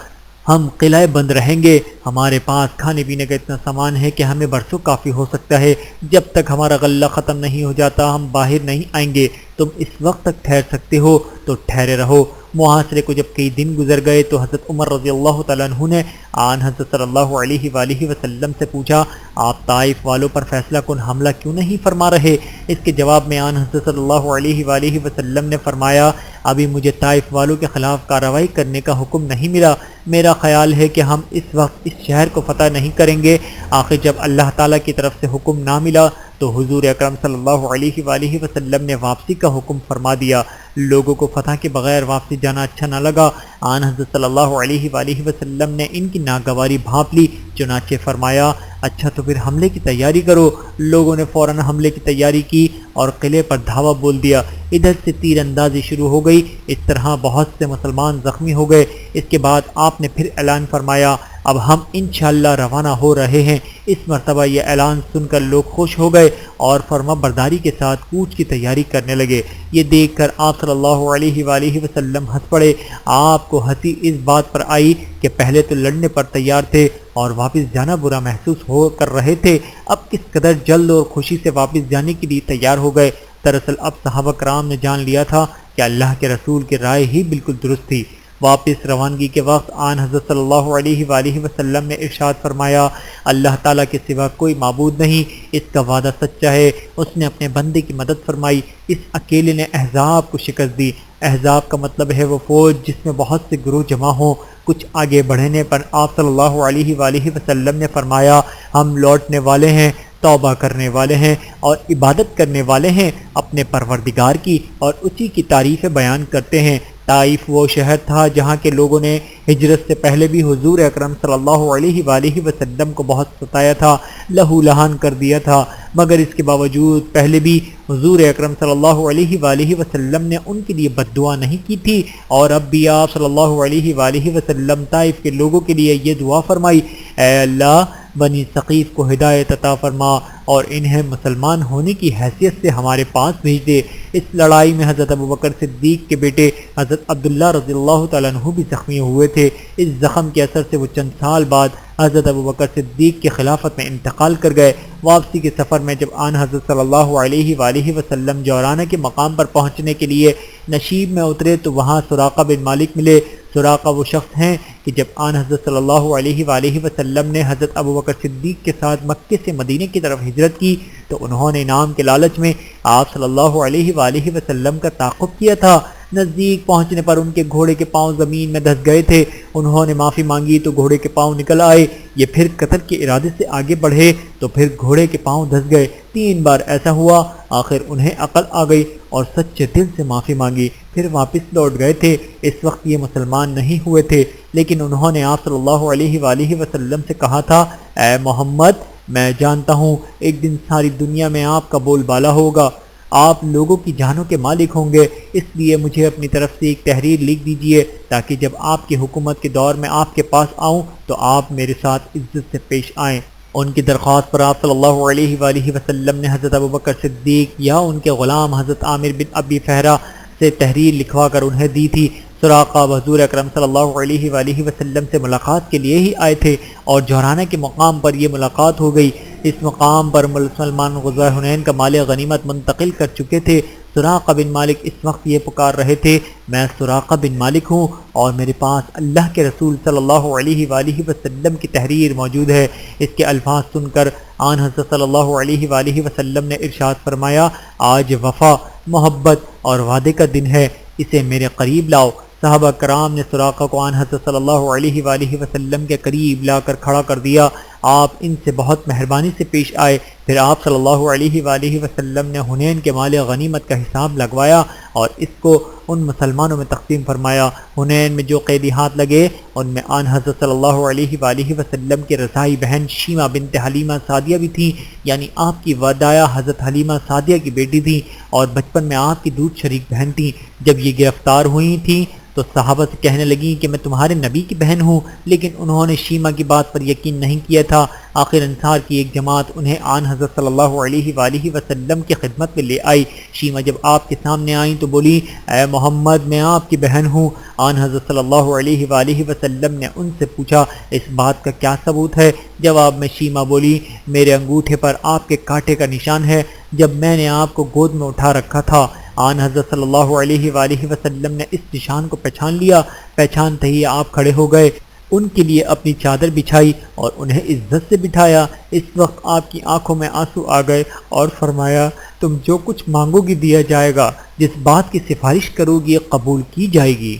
ہم قلعہ بند رہیں گے، ہمارے پاس کھانے پینے کا اتنا سامان ہے کہ ہمیں برسوں کافی ہو سکتا ہے، جب تک ہمارا غلہ ختم نہیں ہو جاتا ہم باہر نہیں آئیں گے، تم اس وقت تک ٹھہر سکتے ہو تو ٹھہرے رہو۔ محاصرے کو جب کئی دن گزر گئے تو حضرت عمر رضی اللہ تعالیٰ عنہ نے آن حضرت صلی اللہ علیہ وآلہ وسلم سے پوچھا آپ طائف والوں پر فیصلہ کن حملہ کیوں نہیں فرما رہے؟ اس کے جواب میں آن حضرت صلی اللہ علیہ وآلہ وسلم نے فرمایا ابھی مجھے طائف والوں کے خلاف کارروائی کرنے کا حکم نہیں ملا، میرا خیال ہے کہ ہم اس وقت اس شہر کو فتح نہیں کریں گے۔ آخر جب اللہ تعالیٰ کی طرف سے حکم نہ ملا تو حضور اکرم صلی اللہ علیہ وآلہ وسلم نے واپسی کا حکم فرما دیا۔ لوگوں کو فتح کے بغیر واپسی جانا اچھا نہ لگا۔ آن حضرت صلی اللہ علیہ وآلہ وسلم نے ان کی ناگواری بھانپ لی، چنانچہ فرمایا اچھا تو پھر حملے کی تیاری کرو۔ لوگوں نے فوراً حملے کی تیاری کی اور قلعے پر دھاوا بول دیا۔ ادھر سے تیر اندازی شروع ہو گئی، اس طرح بہت سے مسلمان زخمی ہو گئے۔ اس کے بعد آپ نے پھر اعلان فرمایا اب ہم انشاءاللہ روانہ ہو رہے ہیں۔ اس مرتبہ یہ اعلان سن کر لوگ خوش ہو گئے اور فرما برداری کے ساتھ کوچ کی تیاری کرنے لگے۔ یہ دیکھ کر آپ صلی اللہ علیہ وآلہ وسلم ہنس پڑے۔ آپ کو ہنسی اس بات پر آئی کہ پہلے تو لڑنے پر تیار تھے اور واپس جانا برا محسوس ہو کر رہے تھے، اب کس قدر جلد اور خوشی سے واپس جانے کے لیے تیار ہو گئے۔ دراصل اب صحابہ کرام نے جان لیا تھا کہ اللہ کے رسول کی رائے ہی بالکل درست تھی۔ واپس روانگی کے وقت آن حضرت صلی اللہ علیہ وآلہ وسلم نے ارشاد فرمایا اللہ تعالیٰ کے سوا کوئی معبود نہیں، اس کا وعدہ سچا ہے، اس نے اپنے بندے کی مدد فرمائی، اس اکیلے نے احزاب کو شکست دی۔ احزاب کا مطلب ہے وہ فوج جس میں بہت سے گروہ جمع ہوں۔ کچھ آگے بڑھنے پر آپ صلی اللہ علیہ وآلہ وسلم نے فرمایا ہم لوٹنے والے ہیں، توبہ کرنے والے ہیں اور عبادت کرنے والے ہیں اپنے پروردگار کی، اور اسی کی تعریفیں بیان کرتے ہیں۔ طائف وہ شہر تھا جہاں کے لوگوں نے ہجرت سے پہلے بھی حضور اکرم صلی اللہ علیہ وآلہ وسلم کو بہت ستایا تھا، لہو لہان کر دیا تھا، مگر اس کے باوجود پہلے بھی حضور اکرم صلی اللہ علیہ وآلہ وسلم نے ان کے لیے بد دعا نہیں کی تھی، اور اب بھی آپ صلی اللہ علیہ وآلہ وسلم طائف کے لوگوں کے لیے یہ دعا فرمائی اے اللہ بنی ثقیف کو ہدایت عطا فرما اور انہیں مسلمان ہونے کی حیثیت سے ہمارے پاس بھیج دے۔ اس لڑائی میں حضرت ابوبکر صدیق کے بیٹے حضرت عبداللہ رضی اللہ تعالیٰ عنہ بھی زخمی ہوئے تھے۔ اس زخم کے اثر سے وہ چند سال بعد حضرت ابوبکر صدیق کی خلافت میں انتقال کر گئے۔ واپسی کے سفر میں جب آن حضرت صلی اللہ علیہ وآلہ وسلم جورانہ کے مقام پر پہنچنے کے لیے نشیب میں اترے تو وہاں سراقہ بن مالک ملے۔ سراقہ وہ شخص ہیں کہ جب آن حضرت صلی اللہ علیہ وآلہ وسلم نے حضرت ابوبکر صدیق کے ساتھ مکے سے مدینہ کی طرف ہجرت کی تو انہوں نے انعام کے لالچ میں آپ صلی اللہ علیہ وآلہ وسلم کا تعاقب کیا تھا۔ نزدیک پہنچنے پر ان کے گھوڑے کے پاؤں زمین میں دھس گئے تھے، انہوں نے معافی مانگی تو گھوڑے کے پاؤں نکل آئے، یہ پھر قتل کے ارادے سے آگے بڑھے تو پھر گھوڑے کے پاؤں دھس گئے، 3 بار ایسا ہوا، آخر انہیں عقل آ گئی اور سچے دل سے معافی مانگی، پھر واپس لوٹ گئے تھے۔ اس وقت یہ مسلمان نہیں ہوئے تھے، لیکن انہوں نے آپ صلی اللہ علیہ وآلہ وسلم سے کہا تھا اے محمد میں جانتا ہوں ایک دن ساری دنیا میں آپ کا بول بالا ہوگا، آپ لوگوں کی جانوں کے مالک ہوں گے، اس لیے مجھے اپنی طرف سے ایک تحریر لکھ دیجئے تاکہ جب آپ کی حکومت کے دور میں آپ کے پاس آؤں تو آپ میرے ساتھ عزت سے پیش آئیں۔ ان کی درخواست پر آپ صلی اللہ علیہ وآلہ وسلم نے حضرت ابوبکر صدیق یا ان کے غلام حضرت عامر بن ابی فہرہ سے تحریر لکھوا کر انہیں دی تھی۔ سراقہ حضور اکرم صلی اللہ علیہ وآلہ وسلم سے ملاقات کے لیے ہی آئے تھے اور جورانہ کے مقام پر یہ ملاقات ہو گئی۔ اس مقام پر مسلمان غزوہ حنین کا مال غنیمت منتقل کر چکے تھے۔ سراقہ بن مالک اس وقت یہ پکار رہے تھے میں سراقہ بن مالک ہوں اور میرے پاس اللہ کے رسول صلی اللہ علیہ وآلہ وسلم کی تحریر موجود ہے۔ اس کے الفاظ سن کر آن حضرت صلی اللہ علیہ وآلہ وسلم نے ارشاد فرمایا آج وفا، محبت اور وعدے کا دن ہے، اسے میرے قریب لاؤ۔ صحابہ کرام نے سراقہ کو آن حضرت صلی اللہ علیہ وآلہ وسلم کے قریب لا کر کھڑا کر دیا۔ آپ ان سے بہت مہربانی سے پیش آئے، پھر آپ صلی اللہ علیہ وآلہ وسلم نے حنین کے مال غنیمت کا حساب لگوایا اور اس کو ان مسلمانوں میں تقسیم فرمایا۔ حنین میں جو قیدی ہاتھ لگے ان میں آن حضرت صلی اللہ علیہ وآلہ وسلم کے رضائی بہن شیمہ بنت حلیمہ سعدیہ بھی تھیں، یعنی آپ کی وداعہ حضرت حلیمہ سعدیہ کی بیٹی تھیں اور بچپن میں آپ کی دودھ شریک بہن تھیں۔ جب یہ گرفتار ہوئی تھیں تو صحابہ سے کہنے لگیں کہ میں تمہارے نبی کی بہن ہوں، لیکن انہوں نے شیمہ کی بات پر یقین نہیں کیا تھا۔ آخر انصار کی ایک جماعت انہیں آن حضرت صلی اللہ علیہ وآلہ وسلم کی خدمت میں لے آئی۔ شیمہ جب آپ کے سامنے آئیں تو بولی اے محمد میں آپ کی بہن ہوں۔ آن حضرت صلی اللہ علیہ وآلہ وسلم نے ان سے پوچھا اس بات کا کیا ثبوت ہے؟ جواب میں شیمہ بولی میرے انگوٹھے پر آپ کے کانٹے کا نشان ہے، جب میں نے آپ کو گود میں اٹھا رکھا تھا آن حضرت صلی اللہ علیہ وآلہ وسلم نے اس نشان کو پہچان لیا، پہچانتے ہی آپ کھڑے ہو گئے، ان کے لیے اپنی چادر بچھائی اور انہیں عزت سے بٹھایا۔ اس وقت آپ کی آنکھوں میں آنسو آ گئے اور فرمایا تم جو کچھ مانگو گی دیا جائے گا، جس بات کی سفارش کرو گی قبول کی جائے گی۔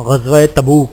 غزوہ تبوک۔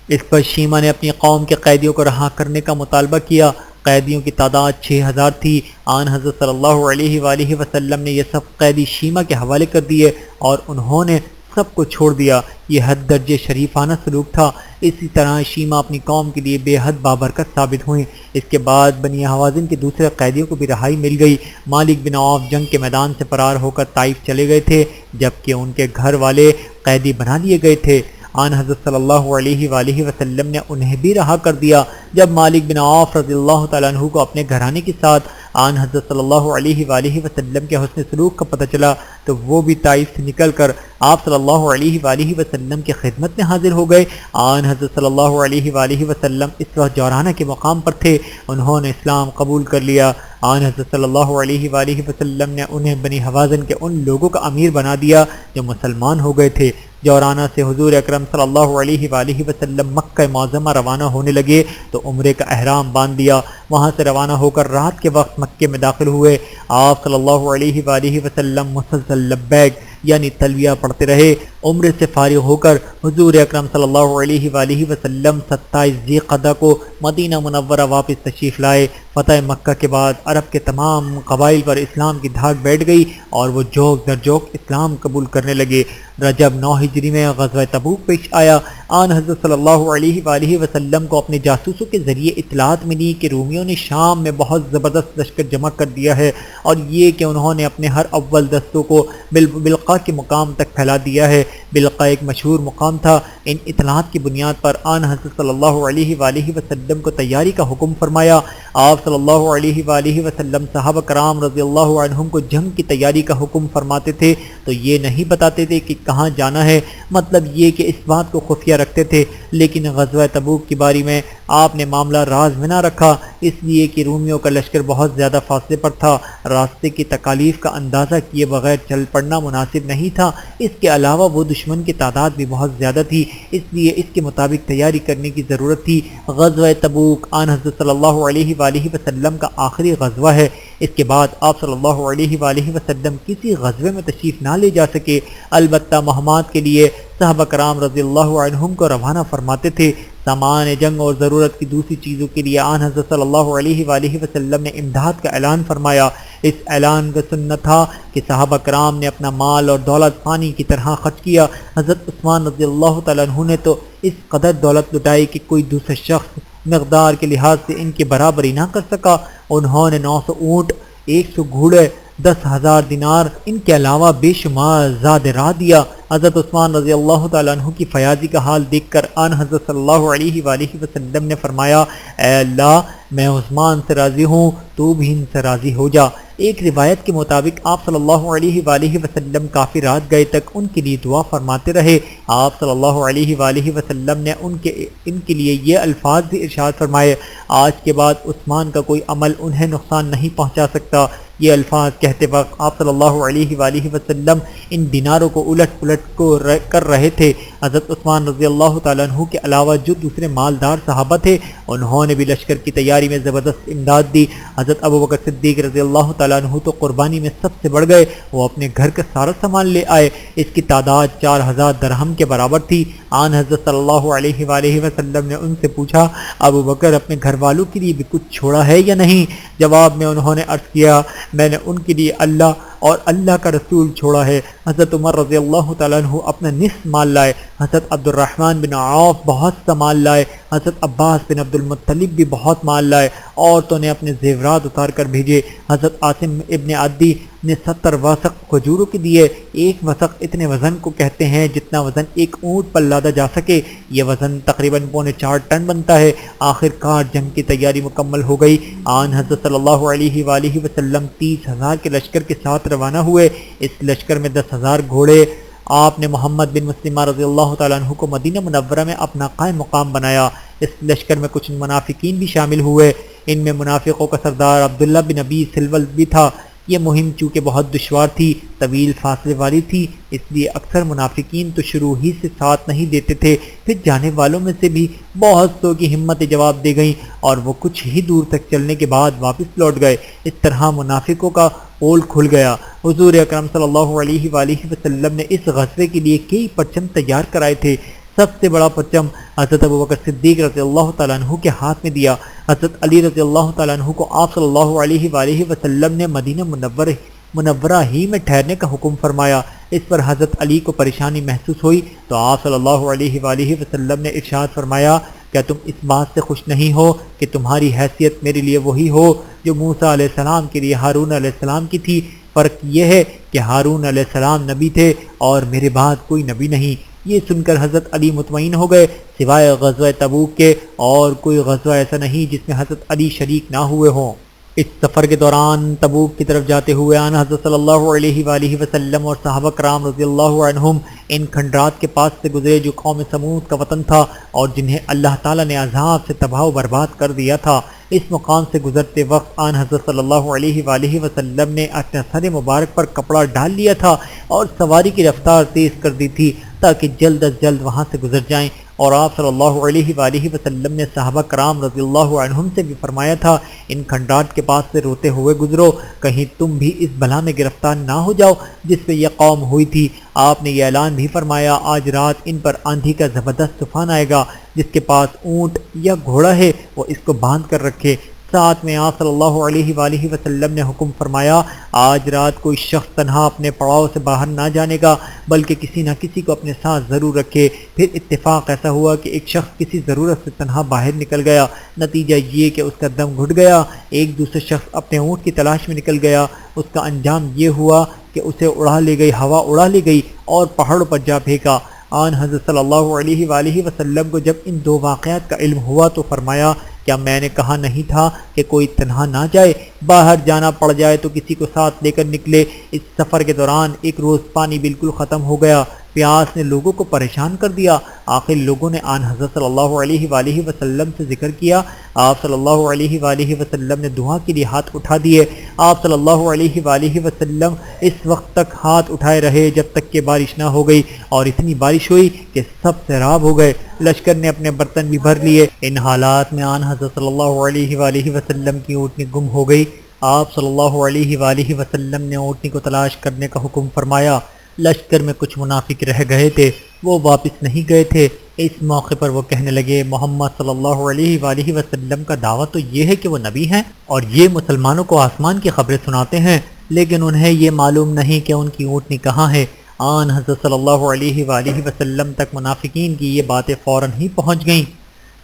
اس پر شیمہ نے اپنی قوم کے قیدیوں کو رہا کرنے کا مطالبہ کیا۔ قیدیوں کی تعداد 6000 تھی۔ آن حضرت صلی اللہ علیہ وآلہ وسلم نے یہ سب قیدی شیمہ کے حوالے کر دیے اور انہوں نے سب کو چھوڑ دیا۔ یہ حد درجے شریفانہ سلوک تھا۔ اسی طرح شیمہ اپنی قوم کے لیے بے حد بابرکت ثابت ہوئیں۔ اس کے بعد بنی حوازن کے دوسرے قیدیوں کو بھی رہائی مل گئی۔ مالک بن عوف جنگ کے میدان سے فرار ہو کر طائف چلے گئے تھے، جبکہ ان کے گھر والے قیدی بنا لیے گئے تھے۔ آن حضرت صلی اللہ علیہ وآلہ وسلم نے انہیں بھی رہا کر دیا۔ جب مالک بن عوف رضی اللہ تعالیٰ عنہ کو اپنے گھرانے کے ساتھ آن حضرت صلی اللہ علیہ وآلہ وسلم کے حسن سلوک کا پتہ چلا تو وہ بھی طائف سے نکل کر آپ صلی اللہ علیہ وآلہ وسلم کی خدمت میں حاضر ہو گئے۔ آن حضرت صلی اللہ علیہ وآلہ وسلم اس وقت جورانہ کے مقام پر تھے، انہوں نے اسلام قبول کر لیا۔ آن حضرت صلی اللہ علیہ وآلہ وسلم نے انہیں بنی حوازن کے ان لوگوں کا امیر بنا دیا جو مسلمان ہو گئے تھے۔ جورانہ سے حضور اکرم صلی اللہ علیہ وآلہ وسلم مکہ معظمہ روانہ ہونے لگے تو عمرے کا احرام باندھ دیا۔ وہاں سے روانہ ہو کر رات کے وقت مکے میں داخل ہوئے۔ آپ صلی اللہ علیہ وآلہ وسلم مسلسل لبیک یعنی تلبیہ پڑھتے رہے۔ عمرے سے فارغ ہو کر حضور اکرم صلی اللہ علیہ وآلہ وسلم 27 ذی القعدہ کو مدینہ منورہ واپس تشریف لائے۔ فتح مکہ کے بعد عرب کے تمام قبائل پر اسلام کی دھاک بیٹھ گئی اور وہ جوک در جوک اسلام قبول کرنے لگے۔ رجب 9 ہجری میں غزوہ تبوک پیش آیا۔ آن حضرت صلی اللہ علیہ وآلہ وسلم کو اپنے جاسوسوں کے ذریعے اطلاعات ملی کہ رومیوں نے شام میں بہت زبردست لشکر جمع کر دیا ہے، اور یہ کہ انہوں نے اپنے ہر اول دستوں کو بلقاء کے مقام تک پھیلا دیا ہے۔ بلقاء ایک مشہور مقام تھا۔ ان اطلاعات کی بنیاد پر آن حضرت صلی اللہ علیہ وآلہ وسلم کو تیاری کا حکم فرمایا۔ آپ صلی اللہ علیہ وآلہ وسلم صحابہ کرام رضی اللہ عنہم کو جنگ کی تیاری کا حکم فرماتے تھے تو یہ نہیں بتاتے تھے کہ کہاں جانا ہے، مطلب یہ کہ اس بات کو خفیہ رکھتے تھے۔ لیکن غزوہ تبوک کی باری میں آپ نے معاملہ راز میں نہ رکھا، اس لیے کہ رومیوں کا لشکر بہت زیادہ فاصلے پر تھا، راستے کی تکالیف کا اندازہ کیے بغیر چل پڑنا مناسب نہیں تھا۔ اس کے علاوہ وہ دشمن کی تعداد بھی بہت زیادہ تھی، اس لیے اس کے مطابق تیاری کرنے کی ضرورت تھی۔ غزوہ تبوک آن حضرت صلی اللہ علیہ وآلہ وسلم کا آخری غزوہ ہے۔ اس کے بعد آپ صلی اللہ علیہ وآلہ وسلم کسی غزوے میں تشریف نہ لے جا سکے، البتہ مہمات کے لیے صحابہ کرام رضی اللہ عنہم کو روانہ فرماتے تھے۔ سامان جنگ اور ضرورت کی دوسری چیزوں کے لیے آن حضرت صلی اللہ علیہ وآلہ وسلم نے امداد کا اعلان فرمایا۔ اس اعلان کا سنت تھا کہ صحابہ کرام نے اپنا مال اور دولت پانی کی طرح خرچ کیا۔ حضرت عثمان رضی اللہ تعالیٰ عنہ نے تو اس قدر دولت لٹائی کہ کوئی دوسرا شخص مقدار کے لحاظ سے ان کی برابری نہ کر سکا۔ انہوں نے 900 اونٹ، 100 گھوڑے، 10,000 دینار، ان کے علاوہ بے شمار زادرا دیا۔ حضرت عثمان رضی اللہ تعالیٰ عنہ کی فیاضی کا حال دیکھ کر آن حضرت صلی اللہ علیہ وآلہ وسلم نے فرمایا، اے اللہ، میں عثمان سے راضی ہوں، تو بھی ان سے راضی ہو جا۔ ایک روایت کے مطابق آپ صلی اللہ علیہ وآلہ وسلم کافی رات گئے تک ان کے لیے دعا فرماتے رہے۔ آپ صلی اللہ علیہ وآلہ وسلم نے ان کے لیے یہ الفاظ بھی ارشاد فرمائے، آج کے بعد عثمان کا کوئی عمل انہیں نقصان نہیں پہنچا سکتا۔ یہ الفاظ کہتے وقت آپ صلی اللہ علیہ وآلہ وسلم ان دیناروں کو الٹ پلٹ کر رہے تھے۔ حضرت عثمان رضی اللہ تعالیٰ عنہ کے علاوہ جو دوسرے مالدار صحابہ تھے انہوں نے بھی لشکر کی تیاری میں زبردست امداد دی۔ حضرت ابوبکر صدیق رضی اللہ تعالیٰ عنہ تو قربانی میں سب سے بڑھ گئے، وہ اپنے گھر کا سارا سامان لے آئے۔ اس کی تعداد 4000 درہم کے برابر تھی۔ آن حضرت صلی اللہ علیہ وآلہ وسلم نے ان سے پوچھا، ابوبکر اپنے گھر والوں کے لیے بھی کچھ چھوڑا ہے یا نہیں؟ جواب میں انہوں نے عرض کیا، میں نے ان کے لیے اللہ اور اللہ کا رسول چھوڑا ہے۔ حضرت عمر رضی اللہ تعالیٰ عنہ اپنا نصف مال لائے۔ حضرت عبد الرحمن بن عوف بہت سا مال لائے۔ حضرت عباس بن عبد المطلب بھی بہت مال لائے۔ عورتوں نے اپنے زیورات اتار کر بھیجے۔ حضرت عاصم ابن عدی نے 70 وثق کھجوروں کے دیے۔ ایک وثق اتنے وزن کو کہتے ہیں جتنا وزن ایک اونٹ پر لادا جا سکے، یہ وزن تقریباً 4.25 ٹن بنتا ہے۔ آخر کار جنگ کی تیاری مکمل ہو گئی۔ آن حضرت صلی اللہ علیہ وآلہ وسلم 30,000 کے لشکر کے ساتھ روانہ ہوئے۔ اس لشکر میں 10,000 گھوڑے۔ آپ نے محمد بن مسلمہ رضی اللہ تعالیٰ عنہ کو مدینہ منورہ میں اپنا قائم مقام بنایا۔ اس لشکر میں کچھ منافقین بھی شامل ہوئے۔ ان میں منافقوں کا سردار عبداللہ بن ابی سلول بھی تھا۔ یہ مہم چونکہ بہت دشوار تھی، طویل فاصلے والی تھی، اس لیے اکثر منافقین تو شروع ہی سے ساتھ نہیں دیتے تھے، پھر جانے والوں میں سے بھی بہت سو کی ہمت جواب دے گئیں اور وہ کچھ ہی دور تک چلنے کے بعد واپس لوٹ گئے۔ اس طرح منافقوں کا پول کھل گیا۔ حضور اکرم صلی اللہ علیہ وآلہ وسلم نے اس غزوے کے لیے کئی پرچم تیار کرائے تھے۔ سب سے بڑا پرچم حضرت ابوبکر صدیق رضی اللہ تعالیٰ عنہ کے ہاتھ میں دیا۔ حضرت علی رضی اللہ تعالیٰ عنہ کو آپ صلی اللہ علیہ وآلہ وسلم نے مدینہ منورہ ہی میں ٹھہرنے کا حکم فرمایا۔ اس پر حضرت علی کو پریشانی محسوس ہوئی تو آپ صلی اللہ علیہ وآلہ وسلم نے ارشاد فرمایا، کیا تم اس بات سے خوش نہیں ہو کہ تمہاری حیثیت میرے لیے وہی ہو جو موسیٰ علیہ السلام کے لیے ہارون علیہ السلام کی تھی؟ فرق یہ ہے کہ ہارون علیہ السلام نبی تھے اور میرے بعد کوئی نبی نہیں۔ یہ سن کر حضرت علی مطمئن ہو گئے۔ سوائے غزوہ تبوک کے اور کوئی غزوہ ایسا نہیں جس میں حضرت علی شریک نہ ہوئے ہوں۔ اس سفر کے دوران تبوک کی طرف جاتے ہوئے آن حضرت صلی اللہ علیہ وآلہ وسلم اور صحابہ کرام رضی اللہ عنہم ان کھنڈرات کے پاس سے گزرے جو قوم سمود کا وطن تھا اور جنہیں اللہ تعالیٰ نے عذاب سے تباہ و برباد کر دیا تھا۔ اس مقام سے گزرتے وقت آن حضرت صلی اللہ علیہ وآلہ وسلم نے اپنے سر مبارک پر کپڑا ڈال لیا تھا اور سواری کی رفتار تیز کر دی تھی تاکہ جلد از جلد وہاں سے گزر جائیں، اور آپ صلی اللہ علیہ وآلہ وسلم نے صحابہ کرام رضی اللہ عنہم سے بھی فرمایا تھا، ان کھنڈرات کے پاس سے روتے ہوئے گزرو، کہیں تم بھی اس بلا میں گرفتار نہ ہو جاؤ جس پہ یہ قوم ہوئی تھی۔ آپ نے یہ اعلان بھی فرمایا، آج رات ان پر آندھی کا زبردست طوفان آئے گا، جس کے پاس اونٹ یا گھوڑا ہے وہ اس کو باندھ کر رکھے۔ ساتھ میں آپ صلی اللہ علیہ وآلہ وسلم نے حکم فرمایا، آج رات کوئی شخص تنہا اپنے پڑاؤ سے باہر نہ جانے گا بلکہ کسی نہ کسی کو اپنے ساتھ ضرور رکھے۔ پھر اتفاق ایسا ہوا کہ ایک شخص کسی ضرورت سے تنہا باہر نکل گیا، نتیجہ یہ کہ اس کا دم گھٹ گیا۔ ایک دوسرے شخص اپنے اونٹ کی تلاش میں نکل گیا، اس کا انجام یہ ہوا کہ اسے اڑا لے گئی، ہوا اڑا لے گئی اور پہاڑوں پر جا پھینکا۔ آن حضرت صلی اللہ علیہ وآلہ وسلم کو جب ان دو واقعات کا علم ہوا تو فرمایا، کیا میں نے کہا نہیں تھا کہ کوئی تنہا نہ جائے، باہر جانا پڑ جائے تو کسی کو ساتھ لے کر نکلے۔ اس سفر کے دوران ایک روز پانی بالکل ختم ہو گیا، پیاس نے لوگوں کو پریشان کر دیا۔ آخر لوگوں نے آن حضرت صلی اللہ علیہ وآلہ وسلم سے ذکر کیا۔ آپ صلی اللہ علیہ وآلہ وسلم نے دعا کے لیے ہاتھ اٹھا دیے۔ آپ صلی اللہ علیہ وآلہ وسلم اس وقت تک ہاتھ اٹھائے رہے جب تک کہ بارش نہ ہو گئی، اور اتنی بارش ہوئی کہ سب سیراب ہو گئے۔ لشکر نے اپنے برتن بھی بھر لیے۔ ان حالات میں آن حضرت صلی اللہ علیہ وآلہ وسلم کی اونٹنی گم ہو گئی۔ آپ صلی اللہ علیہ وآلہ وسلم نے اونٹنی کو تلاش کرنے کا حکم فرمایا۔ لشکر میں کچھ منافق رہ گئے تھے، وہ واپس نہیں گئے تھے۔ اس موقع پر وہ کہنے لگے، محمد صلی اللہ علیہ وآلہ وسلم کا دعویٰ تو یہ ہے کہ وہ نبی ہیں اور یہ مسلمانوں کو آسمان کی خبریں سناتے ہیں، لیکن انہیں یہ معلوم نہیں کہ ان کی اونٹنی کہاں ہے۔ آن حضرت صلی اللہ علیہ وآلہ وسلم تک منافقین کی یہ باتیں فوراً ہی پہنچ گئیں۔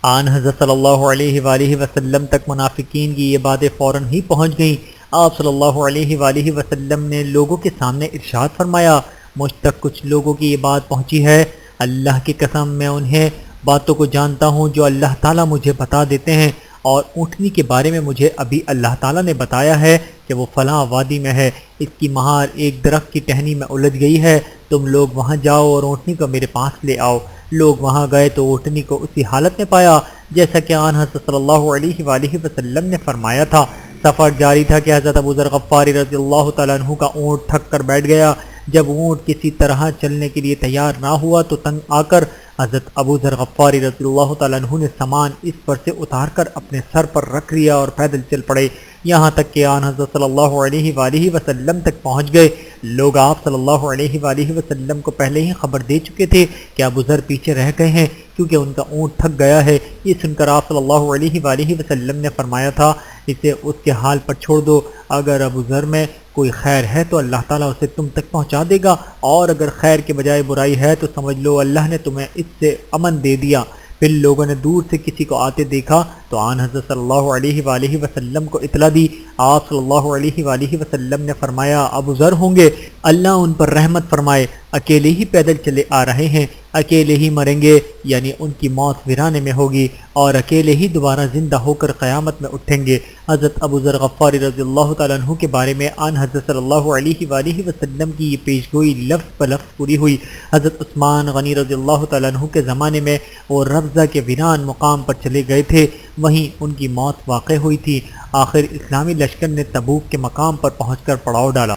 آن حضرت صلی اللہ علیہ وآلہ وسلم تک منافقین کی یہ باتیں فوراً ہی پہنچ گئیں۔ آپ صلی اللہ علیہ وآلہ وسلم نے لوگوں کے سامنے ارشاد فرمایا، مجھ تک کچھ لوگوں کی یہ بات پہنچی ہے، اللہ کی قسم میں انہیں باتوں کو جانتا ہوں جو اللہ تعالیٰ مجھے بتا دیتے ہیں، اور اونٹنی کے بارے میں مجھے ابھی اللہ تعالیٰ نے بتایا ہے کہ وہ فلاں وادی میں ہے، اس کی مہار ایک درخت کی ٹہنی میں الجھ گئی ہے، تم لوگ وہاں جاؤ اور اونٹنی کو میرے پاس لے آؤ۔ لوگ وہاں گئے تو اونٹنی کو اسی حالت میں پایا جیسا کہ آن حضرت صلی اللہ علیہ وآلہ وسلم نے فرمایا تھا۔ سفر جاری تھا کہ حضرت ابو ذر غفاری رضی اللہ تعالیٰ عنہ کا اونٹ تھک کر بیٹھ گیا۔ جب اونٹ کسی طرح چلنے کے لیے تیار نہ ہوا تو تنگ آ کر حضرت ابو ذر غفاری رضی اللہ تعالیٰ عنہ نے سامان اس پر سے اتار کر اپنے سر پر رکھ لیا اور پیدل چل پڑے، یہاں تک کہ آن حضرت صلی اللہ علیہ وآلہ وسلم تک پہنچ گئے۔ لوگ آپ صلی اللہ علیہ وآلہ وسلم کو پہلے ہی خبر دے چکے تھے کہ ابو ذر پیچھے رہ گئے ہیں کیونکہ ان کا اونٹ تھک گیا ہے۔ یہ سن کر آپ صلی اللہ علیہ وآلہ وسلم نے فرمایا تھا، اسے اس کے حال پر چھوڑ دو، اگر ابو ذر میں کوئی خیر ہے تو اللہ تعالیٰ اسے تم تک پہنچا دے گا، اور اگر خیر کے بجائے برائی ہے تو سمجھ لو اللہ نے تمہیں اس سے امن دے دیا۔ پھر لوگوں نے دور سے کسی کو آتے دیکھا تو آن حضرت صلی اللہ علیہ وآلہ وسلم کو اطلاع دی۔ آپ صلی اللہ علیہ وآلہ وسلم نے فرمایا، ابو ذر ہوں گے، اللہ ان پر رحمت فرمائے، اکیلے ہی پیدل چلے آ رہے ہیں، اکیلے ہی مریں گے، یعنی ان کی موت ویرانے میں ہوگی، اور اکیلے ہی دوبارہ زندہ ہو کر قیامت میں اٹھیں گے۔ حضرت ابو ذر غفاری رضی اللہ تعالیٰ عنہ کے بارے میں آن حضرت صلی اللہ علیہ وآلہ وسلم کی یہ پیش گوئی لفظ بلفظ پوری ہوئی۔ حضرت عثمان غنی رضی اللہ تعالیٰ عنہ کے زمانے میں وہ ربضہ کے ویران مقام پر چلے گئے تھے۔ وہیں ان کی موت واقع ہوئی تھی۔ آخر اسلامی لشکر نے تبوک کے مقام پر پہنچ کر پڑاؤ ڈالا۔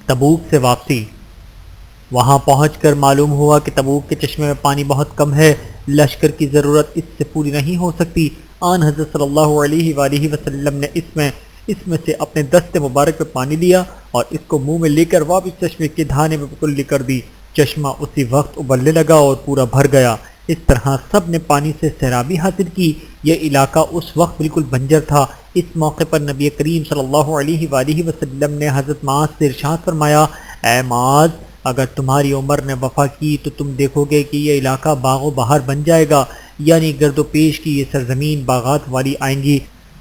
تبوک سے واپسی۔ وہاں پہنچ کر معلوم ہوا کہ تبوک کے چشمے میں پانی بہت کم ہے، لشکر کی ضرورت اس سے پوری نہیں ہو سکتی۔ آن حضرت صلی اللہ علیہ وآلہ وسلم نے اس میں سے اپنے دست مبارک پہ پانی لیا اور اس کو منہ میں لے کر واپس چشمے کے دھانے میں کلی کر دی۔ چشمہ اسی وقت ابلنے لگا اور پورا بھر گیا۔ اس طرح سب نے پانی سے سیرابی حاصل کی۔ یہ علاقہ اس وقت بالکل بنجر تھا۔ اس موقع پر نبی کریم صلی اللہ علیہ وآلہ وسلم نے حضرت معاذ سے ارشاد فرمایا، اے معاذ، اگر تمہاری عمر نے وفا کی تو تم دیکھو گے کہ یہ علاقہ باغ و بہار بن جائے گا، یعنی گرد و پیش کی یہ سرزمین باغات والی آئیں گی۔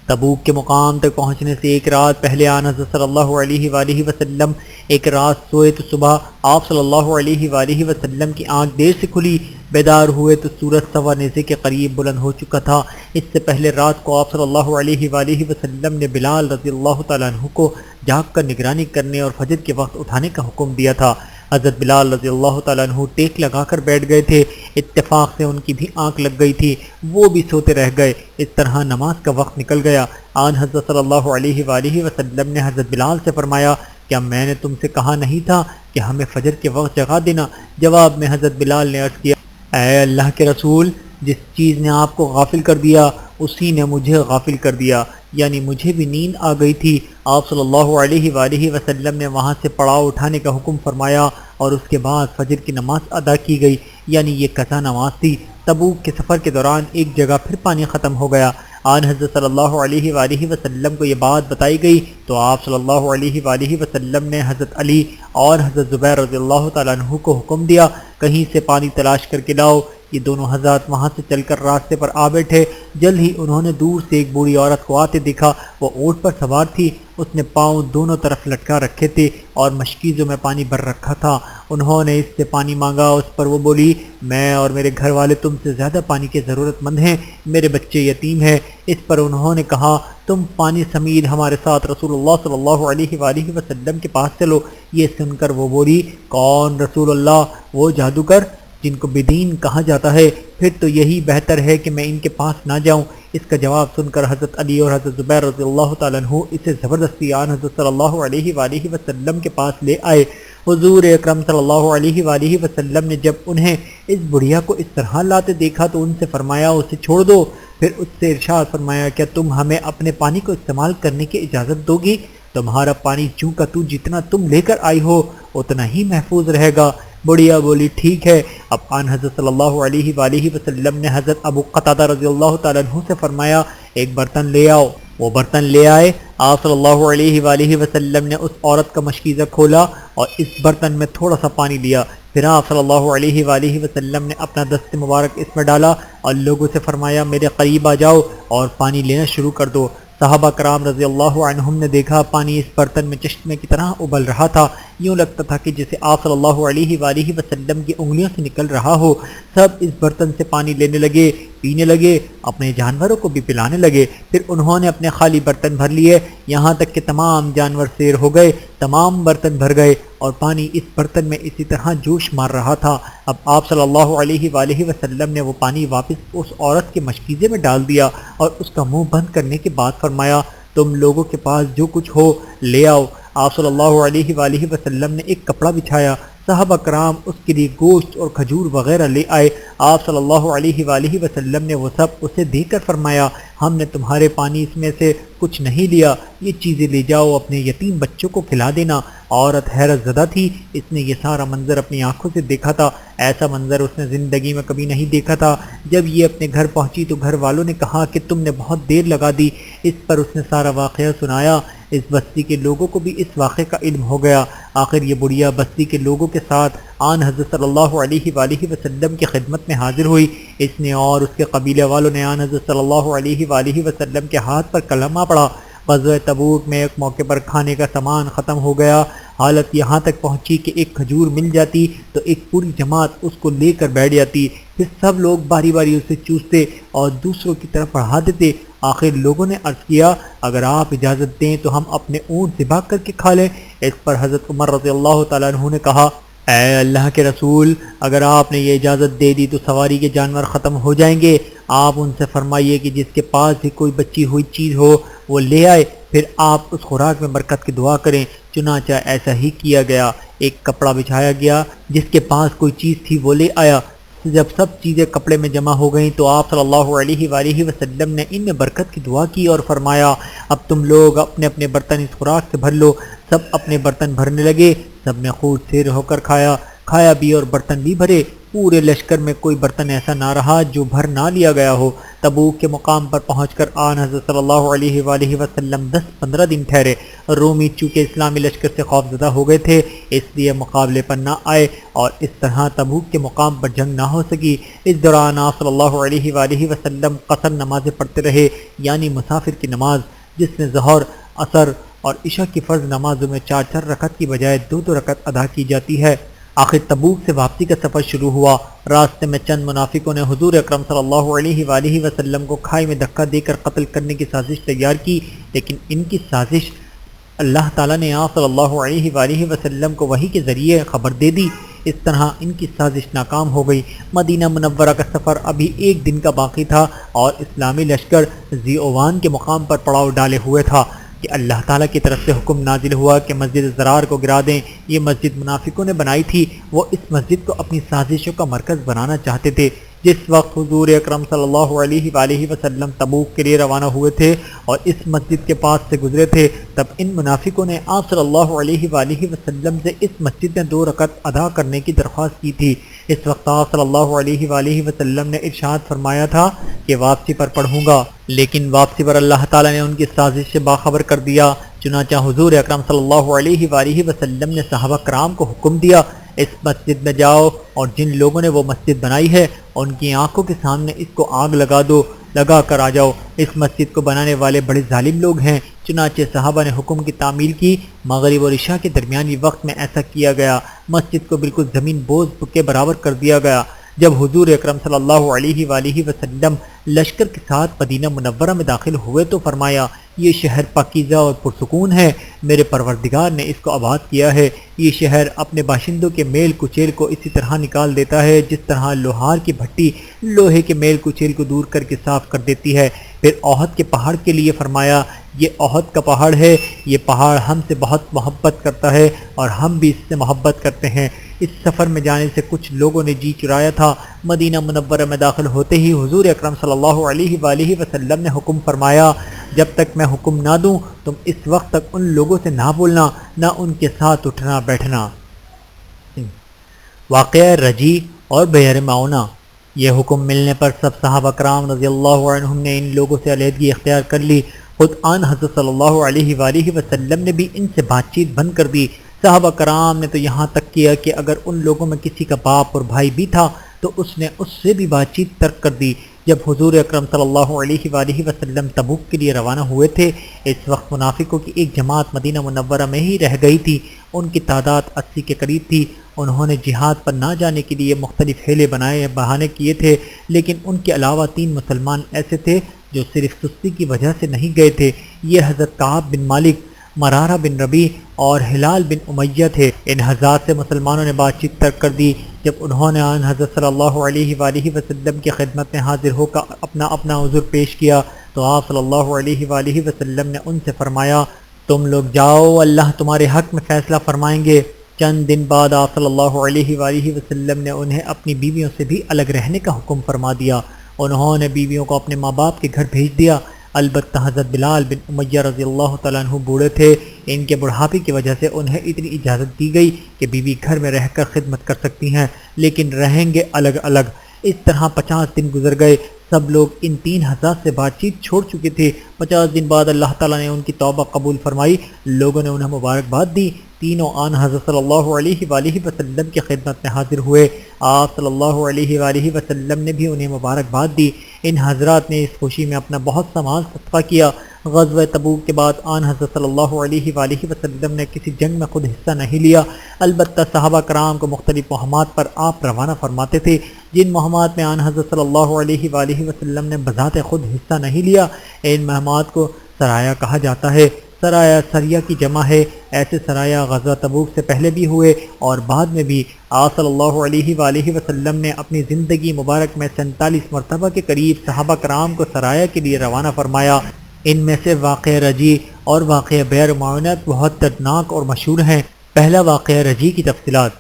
تبوک کے مقام تک پہنچنے سے ایک رات پہلے آن حضرت صلی اللہ علیہ وآلہ وسلم ایک رات سوئے تو صبح آپ صلی اللہ علیہ وآلہ وسلم کی آنکھ دیر سے کھلی۔ بیدار ہوئے تو سورج سوا نیزے کے قریب بلند ہو چکا تھا۔ اس سے پہلے رات کو آپ صلی اللہ علیہ وآلہ وسلم نے بلال رضی اللہ تعالیٰ عنہ کو جاگ کر نگرانی کرنے اور فجر کے وقت اٹھانے کا حکم دیا تھا۔ حضرت بلال رضی اللہ تعالیٰ عنہ ٹیک لگا کر بیٹھ گئے تھے۔ اتفاق سے ان کی بھی آنکھ لگ گئی تھی، وہ بھی سوتے رہ گئے۔ اس طرح نماز کا وقت نکل گیا۔ آن حضرت صلی اللہ علیہ وآلہ وسلم نے حضرت بلال سے فرمایا، کیا میں نے تم سے کہا نہیں تھا کہ ہمیں فجر کے وقت جگا دینا؟ جواب میں حضرت بلال نے عرض کیا، اے اللہ کے رسول، جس چیز نے آپ کو غافل کر دیا اسی نے مجھے غافل کر دیا، یعنی مجھے بھی نیند آ گئی تھی۔ آپ صلی اللہ علیہ وآلہ وسلم نے وہاں سے پڑاؤ اٹھانے کا حکم فرمایا اور اس کے بعد فجر کی نماز ادا کی گئی، یعنی یہ قضا نماز تھی۔ تبوک کے سفر کے دوران ایک جگہ پھر پانی ختم ہو گیا۔ آن حضرت صلی اللہ علیہ وآلہ وسلم کو یہ بات بتائی گئی تو آپ صلی اللہ علیہ وآلہ وسلم نے حضرت علی اور حضرت زبیر رضی اللہ تعالیٰ عنہ کو حکم دیا، کہیں سے پانی تلاش کر کے لاؤ۔ یہ دونوں حضرات وہاں سے چل کر راستے پر آ بیٹھے۔ جلد ہی انہوں نے دور سے ایک بوڑھی عورت کو آتے دیکھا۔ وہ اونٹ پر سوار تھی، اس نے پاؤں دونوں طرف لٹکا رکھے تھے اور مشکیزوں میں پانی بھر رکھا تھا۔ انہوں نے اس سے پانی مانگا۔ اس پر وہ بولی، میں اور میرے گھر والے تم سے زیادہ پانی کے ضرورت مند ہیں، میرے بچے یتیم ہیں۔ اس پر انہوں نے کہا، تم پانی سمیت ہمارے ساتھ رسول اللہ صلی اللہ علیہ وآلہ وسلم کے پاس چلو۔ یہ سن کر وہ بولی، کون رسول اللہ؟ وہ جادوگر جن کو بدین کہا جاتا ہے، پھر تو یہی بہتر ہے کہ میں ان کے پاس نہ جاؤں۔ اس کا جواب سن کر حضرت علی اور حضرت زبیر رضی اللہ تعالیٰ عنہ اسے زبردستی آن حضرت صلی اللہ علیہ وآلہ وسلم کے پاس لے آئے۔ حضور اکرم صلی اللہ علیہ وآلہ وسلم نے جب انہیں اس بڑھیا کو اس طرح لاتے دیکھا تو ان سے فرمایا، اسے چھوڑ دو۔ پھر اس سے ارشاد فرمایا، کیا تم ہمیں اپنے پانی کو استعمال کرنے کی اجازت دو گی؟ تمہارا پانی چوں کا تو جتنا تم لے کر آئی ہو اتنا ہی محفوظ رہے گا۔ بڑھیا بولی، ٹھیک ہے۔ اب آن حضرت صلی اللہ علیہ وآلہ وسلم نے حضرت ابو قتادہ رضی اللہ تعالیٰ عنہ سے فرمایا، ایک برتن لے آؤ۔ وہ برتن لے آئے۔ آپ صلی اللہ علیہ وآلہ وسلم نے اس عورت کا مشکیزہ کھولا اور اس برتن میں تھوڑا سا پانی لیا۔ پھر آپ صلی اللہ علیہ وآلہ وسلم نے اپنا دست مبارک اس میں ڈالا اور لوگوں سے فرمایا، میرے قریب آ جاؤ اور پانی لینا شروع کر دو۔ صحابہ کرام رضی اللہ عنہم نے دیکھا پانی اس برتن میں چشمے کی طرح ابل رہا تھا، یوں لگتا تھا کہ جسے آپ صلی اللہ علیہ وآلہ وسلم کی انگلیوں سے نکل رہا ہو۔ سب اس برتن سے پانی لینے لگے، پینے لگے، اپنے جانوروں کو بھی پلانے لگے۔ پھر انہوں نے اپنے خالی برتن بھر لیے، یہاں تک کہ تمام جانور سیر ہو گئے، تمام برتن بھر گئے اور پانی اس برتن میں اسی طرح جوش مار رہا تھا۔ اب آپ صلی اللہ علیہ وآلہ وسلم نے وہ پانی واپس اس عورت کے مشکیزے میں ڈال دیا اور اس کا منہ بند کرنے کے بعد فرمایا، تم لوگوں کے پاس جو کچھ ہو لے آؤ۔ آپ صلی اللہ علیہ وآلہ وسلم نے ایک کپڑا بچھایا۔ صحابہ کرام اس کے لیے گوشت اور کھجور وغیرہ لے آئے۔ آپ صلی اللہ علیہ وآلہ وسلم نے وہ سب اسے دے کر فرمایا، ہم نے تمہارے پانی اس میں سے کچھ نہیں لیا، یہ چیزیں لے جاؤ، اپنے یتیم بچوں کو کھلا دینا۔ عورت حیرت زدہ تھی، اس نے یہ سارا منظر اپنی آنکھوں سے دیکھا تھا، ایسا منظر اس نے زندگی میں کبھی نہیں دیکھا تھا۔ جب یہ اپنے گھر پہنچی تو گھر والوں نے کہا کہ تم نے بہت دیر لگا دی۔ اس پر اس نے سارا واقعہ سنایا۔ اس بستی کے لوگوں کو بھی اس واقعے کا علم ہو گیا۔ آخر یہ بڑھیا بستی کے لوگوں کے ساتھ آن حضرت صلی اللہ علیہ وآلہ وسلم کی خدمت میں حاضر ہوئی۔ اس نے اور اس کے قبیلے والوں نے آن حضرت صلی اللہ علیہ وآلہ وسلم کے ہاتھ پر کلمہ پڑھا۔ غزوہ تبوک میں ایک موقع پر کھانے کا سامان ختم ہو گیا، حالت یہاں تک پہنچی کہ ایک کھجور مل جاتی تو ایک پوری جماعت اس کو لے کر بیٹھ جاتی، پھر سب لوگ باری باری اسے چوستے اور دوسروں کی طرف بڑھا دیتے۔ آخر لوگوں نے عرض کیا، اگر آپ اجازت دیں تو ہم اپنے اونٹ ذبح کر کے کھا لیں۔ اس پر حضرت عمر رضی اللہ تعالیٰ عنہ نے کہا، اے اللہ کے رسول، اگر آپ نے یہ اجازت دے دی تو سواری کے جانور ختم ہو جائیں گے آپ ان سے فرمائیے کہ جس کے پاس بھی کوئی بچی ہوئی چیز ہو وہ لے آئے، پھر آپ اس خوراک میں برکت کی دعا کریں۔ چنانچہ ایسا ہی کیا گیا، ایک کپڑا بچھایا گیا، جس کے پاس کوئی چیز تھی وہ لے آیا۔ جب سب چیزیں کپڑے میں جمع ہو گئیں تو آپ صلی اللہ علیہ وآلہ وسلم نے ان میں برکت کی دعا کی اور فرمایا اب تم لوگ اپنے اپنے برتن اس خوراک سے بھر لو۔ سب اپنے برتن بھرنے لگے، سب نے خود سیر ہو کر کھایا بھی اور برتن بھی بھرے۔ پورے لشکر میں کوئی برتن ایسا نہ رہا جو بھر نہ لیا گیا ہو۔ تبوک کے مقام پر پہنچ کر آن حضرت صلی اللہ علیہ وآلہ وسلم 10-15 دن ٹھہرے۔ رومی چونکہ اسلامی لشکر سے خوفزدہ ہو گئے تھے اس لیے مقابلے پر نہ آئے اور اس طرح تبوک کے مقام پر جنگ نہ ہو سکی۔ اس دوران آپ صلی اللہ علیہ وآلہ وسلم قصر نمازیں پڑھتے رہے، یعنی مسافر کی نماز، جس میں ظہر، عصر اور عشاء کی فرض نمازوں میں 4 رکعت کی بجائے 2 رکعت ادا کی جاتی ہے۔ آخر تبوک سے واپسی کا سفر شروع ہوا۔ راستے میں چند منافقوں نے حضور اکرم صلی اللہ علیہ وآلہ وسلم کو کھائی میں دھکا دے کر قتل کرنے کی سازش تیار کی، لیکن ان کی سازش اللہ تعالیٰ نے آپ صلی اللہ علیہ وآلہ وسلم کو وحی کے ذریعے خبر دے دی۔ اس طرح ان کی سازش ناکام ہو گئی۔ مدینہ منورہ کا سفر ابھی 1 دن کا باقی تھا اور اسلامی لشکر ذیعوان کے مقام پر پڑاؤ ڈالے ہوئے تھا کہ اللہ تعالیٰ کی طرف سے حکم نازل ہوا کہ مسجد زرار کو گرا دیں۔ یہ مسجد منافقوں نے بنائی تھی، وہ اس مسجد کو اپنی سازشوں کا مرکز بنانا چاہتے تھے۔ جس وقت حضور اکرم صلی اللہ علیہ وآلہ وسلم تبوک کے لیے روانہ ہوئے تھے اور اس مسجد کے پاس سے گزرے تھے، تب ان منافقوں نے آپ صلی اللہ علیہ وآلہ وسلم سے اس مسجد میں 2 رکعت ادا کرنے کی درخواست کی تھی۔ اس وقت آپ صلی اللہ علیہ وآلہ وسلم نے ارشاد فرمایا تھا کہ واپسی پر پڑھوں گا، لیکن واپسی پر اللہ تعالیٰ نے ان کی سازش سے باخبر کر دیا۔ چنانچہ حضور اکرم صلی اللہ علیہ وآلہ وسلم نے صحابہ کرام کو حکم دیا اس مسجد میں جاؤ اور جن لوگوں نے وہ مسجد بنائی ہے ان کی آنکھوں کے سامنے اس کو آگ لگا کر آ جاؤ۔ اس مسجد کو بنانے والے بڑے ظالم لوگ ہیں۔ چنانچہ صحابہ نے حکم کی تعمیل کی۔ مغرب اور عشاء کے درمیانی وقت میں ایسا کیا گیا۔ مسجد کو بالکل زمین بوجھ کے برابر کر دیا گیا۔ جب حضور اکرم صلی اللہ علیہ وآلہ وسلم لشکر کے ساتھ مدینہ منورہ میں داخل ہوئے تو فرمایا یہ شہر پاکیزہ اور پرسکون ہے، میرے پروردگار نے اس کو آباد کیا ہے۔ یہ شہر اپنے باشندوں کے میل کچیل کو اسی طرح نکال دیتا ہے جس طرح لوہار کی بھٹی لوہے کے میل کچیل کو دور کر کے صاف کر دیتی ہے۔ پھر احد کے پہاڑ کے لیے فرمایا یہ احد کا پہاڑ ہے، یہ پہاڑ ہم سے بہت محبت کرتا ہے اور ہم بھی اس سے محبت کرتے ہیں۔ اس سفر میں جانے سے کچھ لوگوں نے جی چرایا تھا۔ مدینہ منورہ میں داخل ہوتے ہی حضور اکرم صلی اللہ علیہ وآلہ وسلم نے حکم فرمایا جب تک میں حکم نہ دوں تم اس وقت تک ان لوگوں سے نہ بولنا، نہ ان کے ساتھ اٹھنا بیٹھنا۔ واقعہ رجی اور بئر معونہ۔ یہ حکم ملنے پر سب صحابہ کرام رضی اللہ عنہم نے ان لوگوں سے علیحدگی اختیار کر لی۔ خود آن حضرت صلی اللہ علیہ وآلہ وسلم نے بھی ان سے بات چیت بند کر دی۔ صحابہ کرام نے تو یہاں تک کیا کہ اگر ان لوگوں میں کسی کا باپ اور بھائی بھی تھا تو اس نے اس سے بھی بات چیت ترک کر دی۔ جب حضور اکرم صلی اللہ علیہ وآلہ وسلم تبوک کے لیے روانہ ہوئے تھے اس وقت منافقوں کی ایک جماعت مدینہ منورہ میں ہی رہ گئی تھی۔ ان کی تعداد 80 کے قریب تھی۔ انہوں نے جہاد پر نہ جانے کے لیے مختلف حیلے بہانے کیے تھے، لیکن ان کے علاوہ 3 مسلمان ایسے تھے جو صرف سستی کی وجہ سے نہیں گئے تھے۔ یہ حضرت کعب بن مالک، مرارہ بن ربیع اور ہلال بن امیہ تھے۔ ان حضرات سے مسلمانوں نے بات چیت ترک کر دی۔ جب انہوں نے آن حضرت صلی اللہ علیہ وآلہ وسلم کی خدمت میں حاضر ہو کر اپنا عذر پیش کیا تو آپ صلی اللہ علیہ وآلہ وسلم نے ان سے فرمایا تم لوگ جاؤ، اللہ تمہارے حق میں فیصلہ فرمائیں گے۔ چند دن بعد آپ صلی اللہ علیہ وآلہ وسلم نے انہیں اپنی بیویوں سے بھی الگ رہنے کا حکم فرما دیا۔ انہوں نے بیویوں کو اپنے ماں باپ کے گھر بھیج دیا۔ البتہ حضرت بلال بن امیہ رضی اللہ تعالیٰ عنہ بوڑھے تھے۔ ان کے بڑھاپے کی وجہ سے انہیں اتنی اجازت دی گئی کہ بیوی گھر میں رہ کر خدمت کر سکتی ہیں، لیکن رہیں گے الگ الگ۔ اس طرح 50 دن گزر گئے۔ سب لوگ ان 3 حضرات سے بات چیت چھوڑ چکے تھے۔ 50 دن بعد اللہ تعالیٰ نے ان کی توبہ قبول فرمائی۔ لوگوں نے انہیں مبارکباد دی۔ تینوں آن حضرت صلی اللہ علیہ وآلہ وسلم کی خدمت میں حاضر ہوئے۔ آپ صلی اللہ علیہ وآلہ وسلم نے بھی انہیں مبارکباد دی۔ ان حضرات نے اس خوشی میں اپنا بہت سا مال صدقہ کیا۔ غزوہ تبوک کے بعد آن حضرت صلی اللہ علیہ وآلہ وسلم نے کسی جنگ میں خود حصہ نہیں لیا، البتہ صحابہ کرام کو مختلف مہمات پر آپ روانہ فرماتے تھے۔ جن مہمات میں آن حضرت صلی اللہ علیہ وآلہ وسلم نے بذات خود حصہ نہیں لیا ان مہمات کو سرایا کہا جاتا ہے۔ سرایا سریہ کی جمع ہے۔ ایسے سرایا غزوہ تبوک سے پہلے بھی ہوئے اور بعد میں بھی۔ آپ صلی اللہ علیہ وآلہ وسلم نے اپنی زندگی مبارک میں 47 مرتبہ کے قریب صحابہ کرام کو سرایا کے لیے روانہ فرمایا۔ ان میں سے واقعہ رجی اور واقعہ بئر معاونت بہت دردناک اور مشہور ہیں۔ پہلا واقعہ رجی کی تفصیلات۔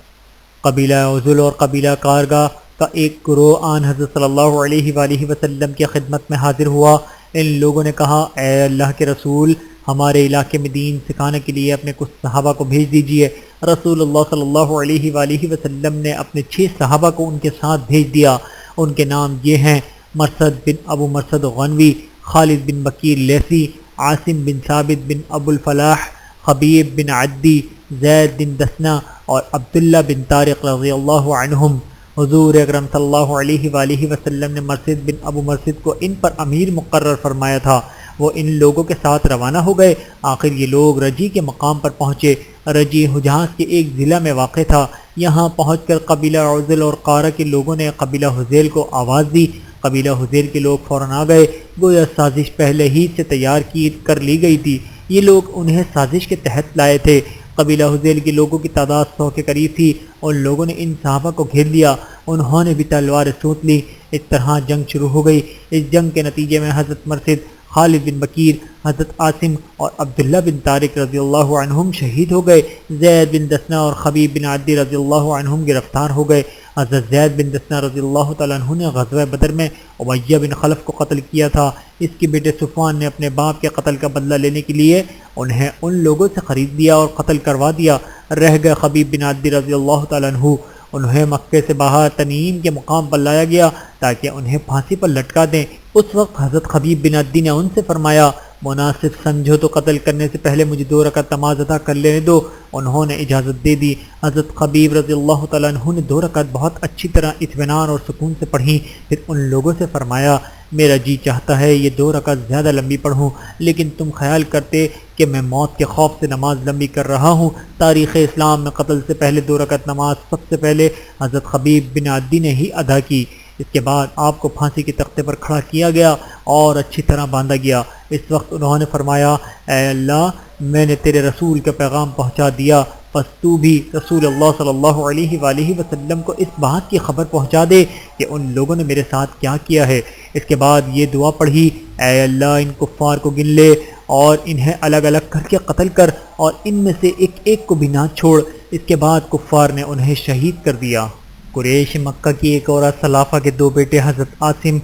قبیلہ عزل اور قبیلہ کارگا کا ایک گروہ آن حضرت صلی اللہ علیہ وآلہ وسلم کی خدمت میں حاضر ہوا۔ ان لوگوں نے کہا، اے اللہ کے رسول، ہمارے علاقے میں دین سکھانے کے لیے اپنے کچھ صحابہ کو بھیج دیجئے۔ رسول اللہ صلی اللہ علیہ وآلہ وسلم نے اپنے 6 صحابہ کو ان کے ساتھ بھیج دیا۔ ان کے نام یہ ہیں: مرثد بن ابو مرثد غنوی، خالد بن بکیر لیثی، عاصم بن ثابت بن ابو الفلاح، خبیب بن عدی، زید بن دسنہ اور عبداللہ بن طارق رضی اللہ عنہم۔ حضور اکرم صلی اللہ علیہ وآلہ وسلم نے مرثد بن ابو مرثد کو ان پر امیر مقرر فرمایا تھا۔ وہ ان لوگوں کے ساتھ روانہ ہو گئے۔ آخر یہ لوگ رجی کے مقام پر پہنچے۔ رجی حجاز کے ایک ضلع میں واقع تھا۔ یہاں پہنچ کر قبیلہ عزل اور قارہ کے لوگوں نے قبیلہ حذیل کو آواز دی۔ قبیلہ حذیل کے لوگ فوراً آ گئے، گویا سازش پہلے ہی سے تیار کر لی گئی تھی۔ یہ لوگ انہیں سازش کے تحت لائے تھے۔ قبیلہ حذیل کے لوگوں کی تعداد 100 کے قریب تھی۔ ان لوگوں نے ان صحابہ کو گھیر لیا۔ انہوں نے بھی تلواریں سونت لی۔ اس طرح جنگ شروع ہو گئی۔ اس جنگ کے نتیجے میں حضرت مرثد، خالد بن بکیر، حضرت عاصم اور عبداللہ بن طارق رضی اللہ عنہم شہید ہو گئے۔ زید بن دسنہ اور خبیب بن عدی رضی اللہ عنہم گرفتار ہو گئے۔ حضرت زید بن دسنہ رضی اللہ تعالیٰ عنہ نے غزوہ بدر میں امیہ بن خلف کو قتل کیا تھا۔ اس کے بیٹے صفوان نے اپنے باپ کے قتل کا بدلہ لینے کے لیے انہیں ان لوگوں سے خرید لیا اور قتل کروا دیا۔ رہ گئے خبیب بن عدی رضی اللہ تعالیٰ عنہ۔ انہیں مکے سے باہر تنعیم کے مقام پر لایا گیا تاکہ انہیں پھانسی پر لٹکا دیں۔ اس وقت حضرت خبیب بن عدی نے ان سے فرمایا، مناسب سمجھو تو قتل کرنے سے پہلے مجھے 2 رکعت نماز ادا کر لینے دو۔ انہوں نے اجازت دے دی۔ حضرت خبیب رضی اللہ تعالیٰ عنہ نے 2 رکعت بہت اچھی طرح اطمینان اور سکون سے پڑھی۔ پھر ان لوگوں سے فرمایا، میرا جی چاہتا ہے یہ 2 رکعت زیادہ لمبی پڑھوں، لیکن تم خیال کرتے کہ میں موت کے خوف سے نماز لمبی کر رہا ہوں۔ تاریخ اسلام میں قتل سے پہلے 2 رکعت نماز سب سے پہلے حضرت خبیب بن عدی نے ہی ادا کی۔ اس کے بعد آپ کو پھانسی کے تختے پر کھڑا کیا گیا اور اچھی طرح باندھا گیا۔ اس وقت انہوں نے فرمایا، اے اللہ، میں نے تیرے رسول کا پیغام پہنچا دیا، پس تو بھی رسول اللہ صلی اللہ علیہ وآلہ وسلم کو اس بات کی خبر پہنچا دے کہ ان لوگوں نے میرے ساتھ کیا کیا ہے۔ اس کے بعد یہ دعا پڑھی، اے اللہ، ان کفار کو گن لے اور انہیں الگ الگ کر کے قتل کر اور ان میں سے ایک ایک کو بھی نہ چھوڑ۔ اس کے بعد کفار نے انہیں شہید کر دیا۔ قریش مکہ کی ایک عورت سلافہ کے 2 بیٹے حضرت عاصم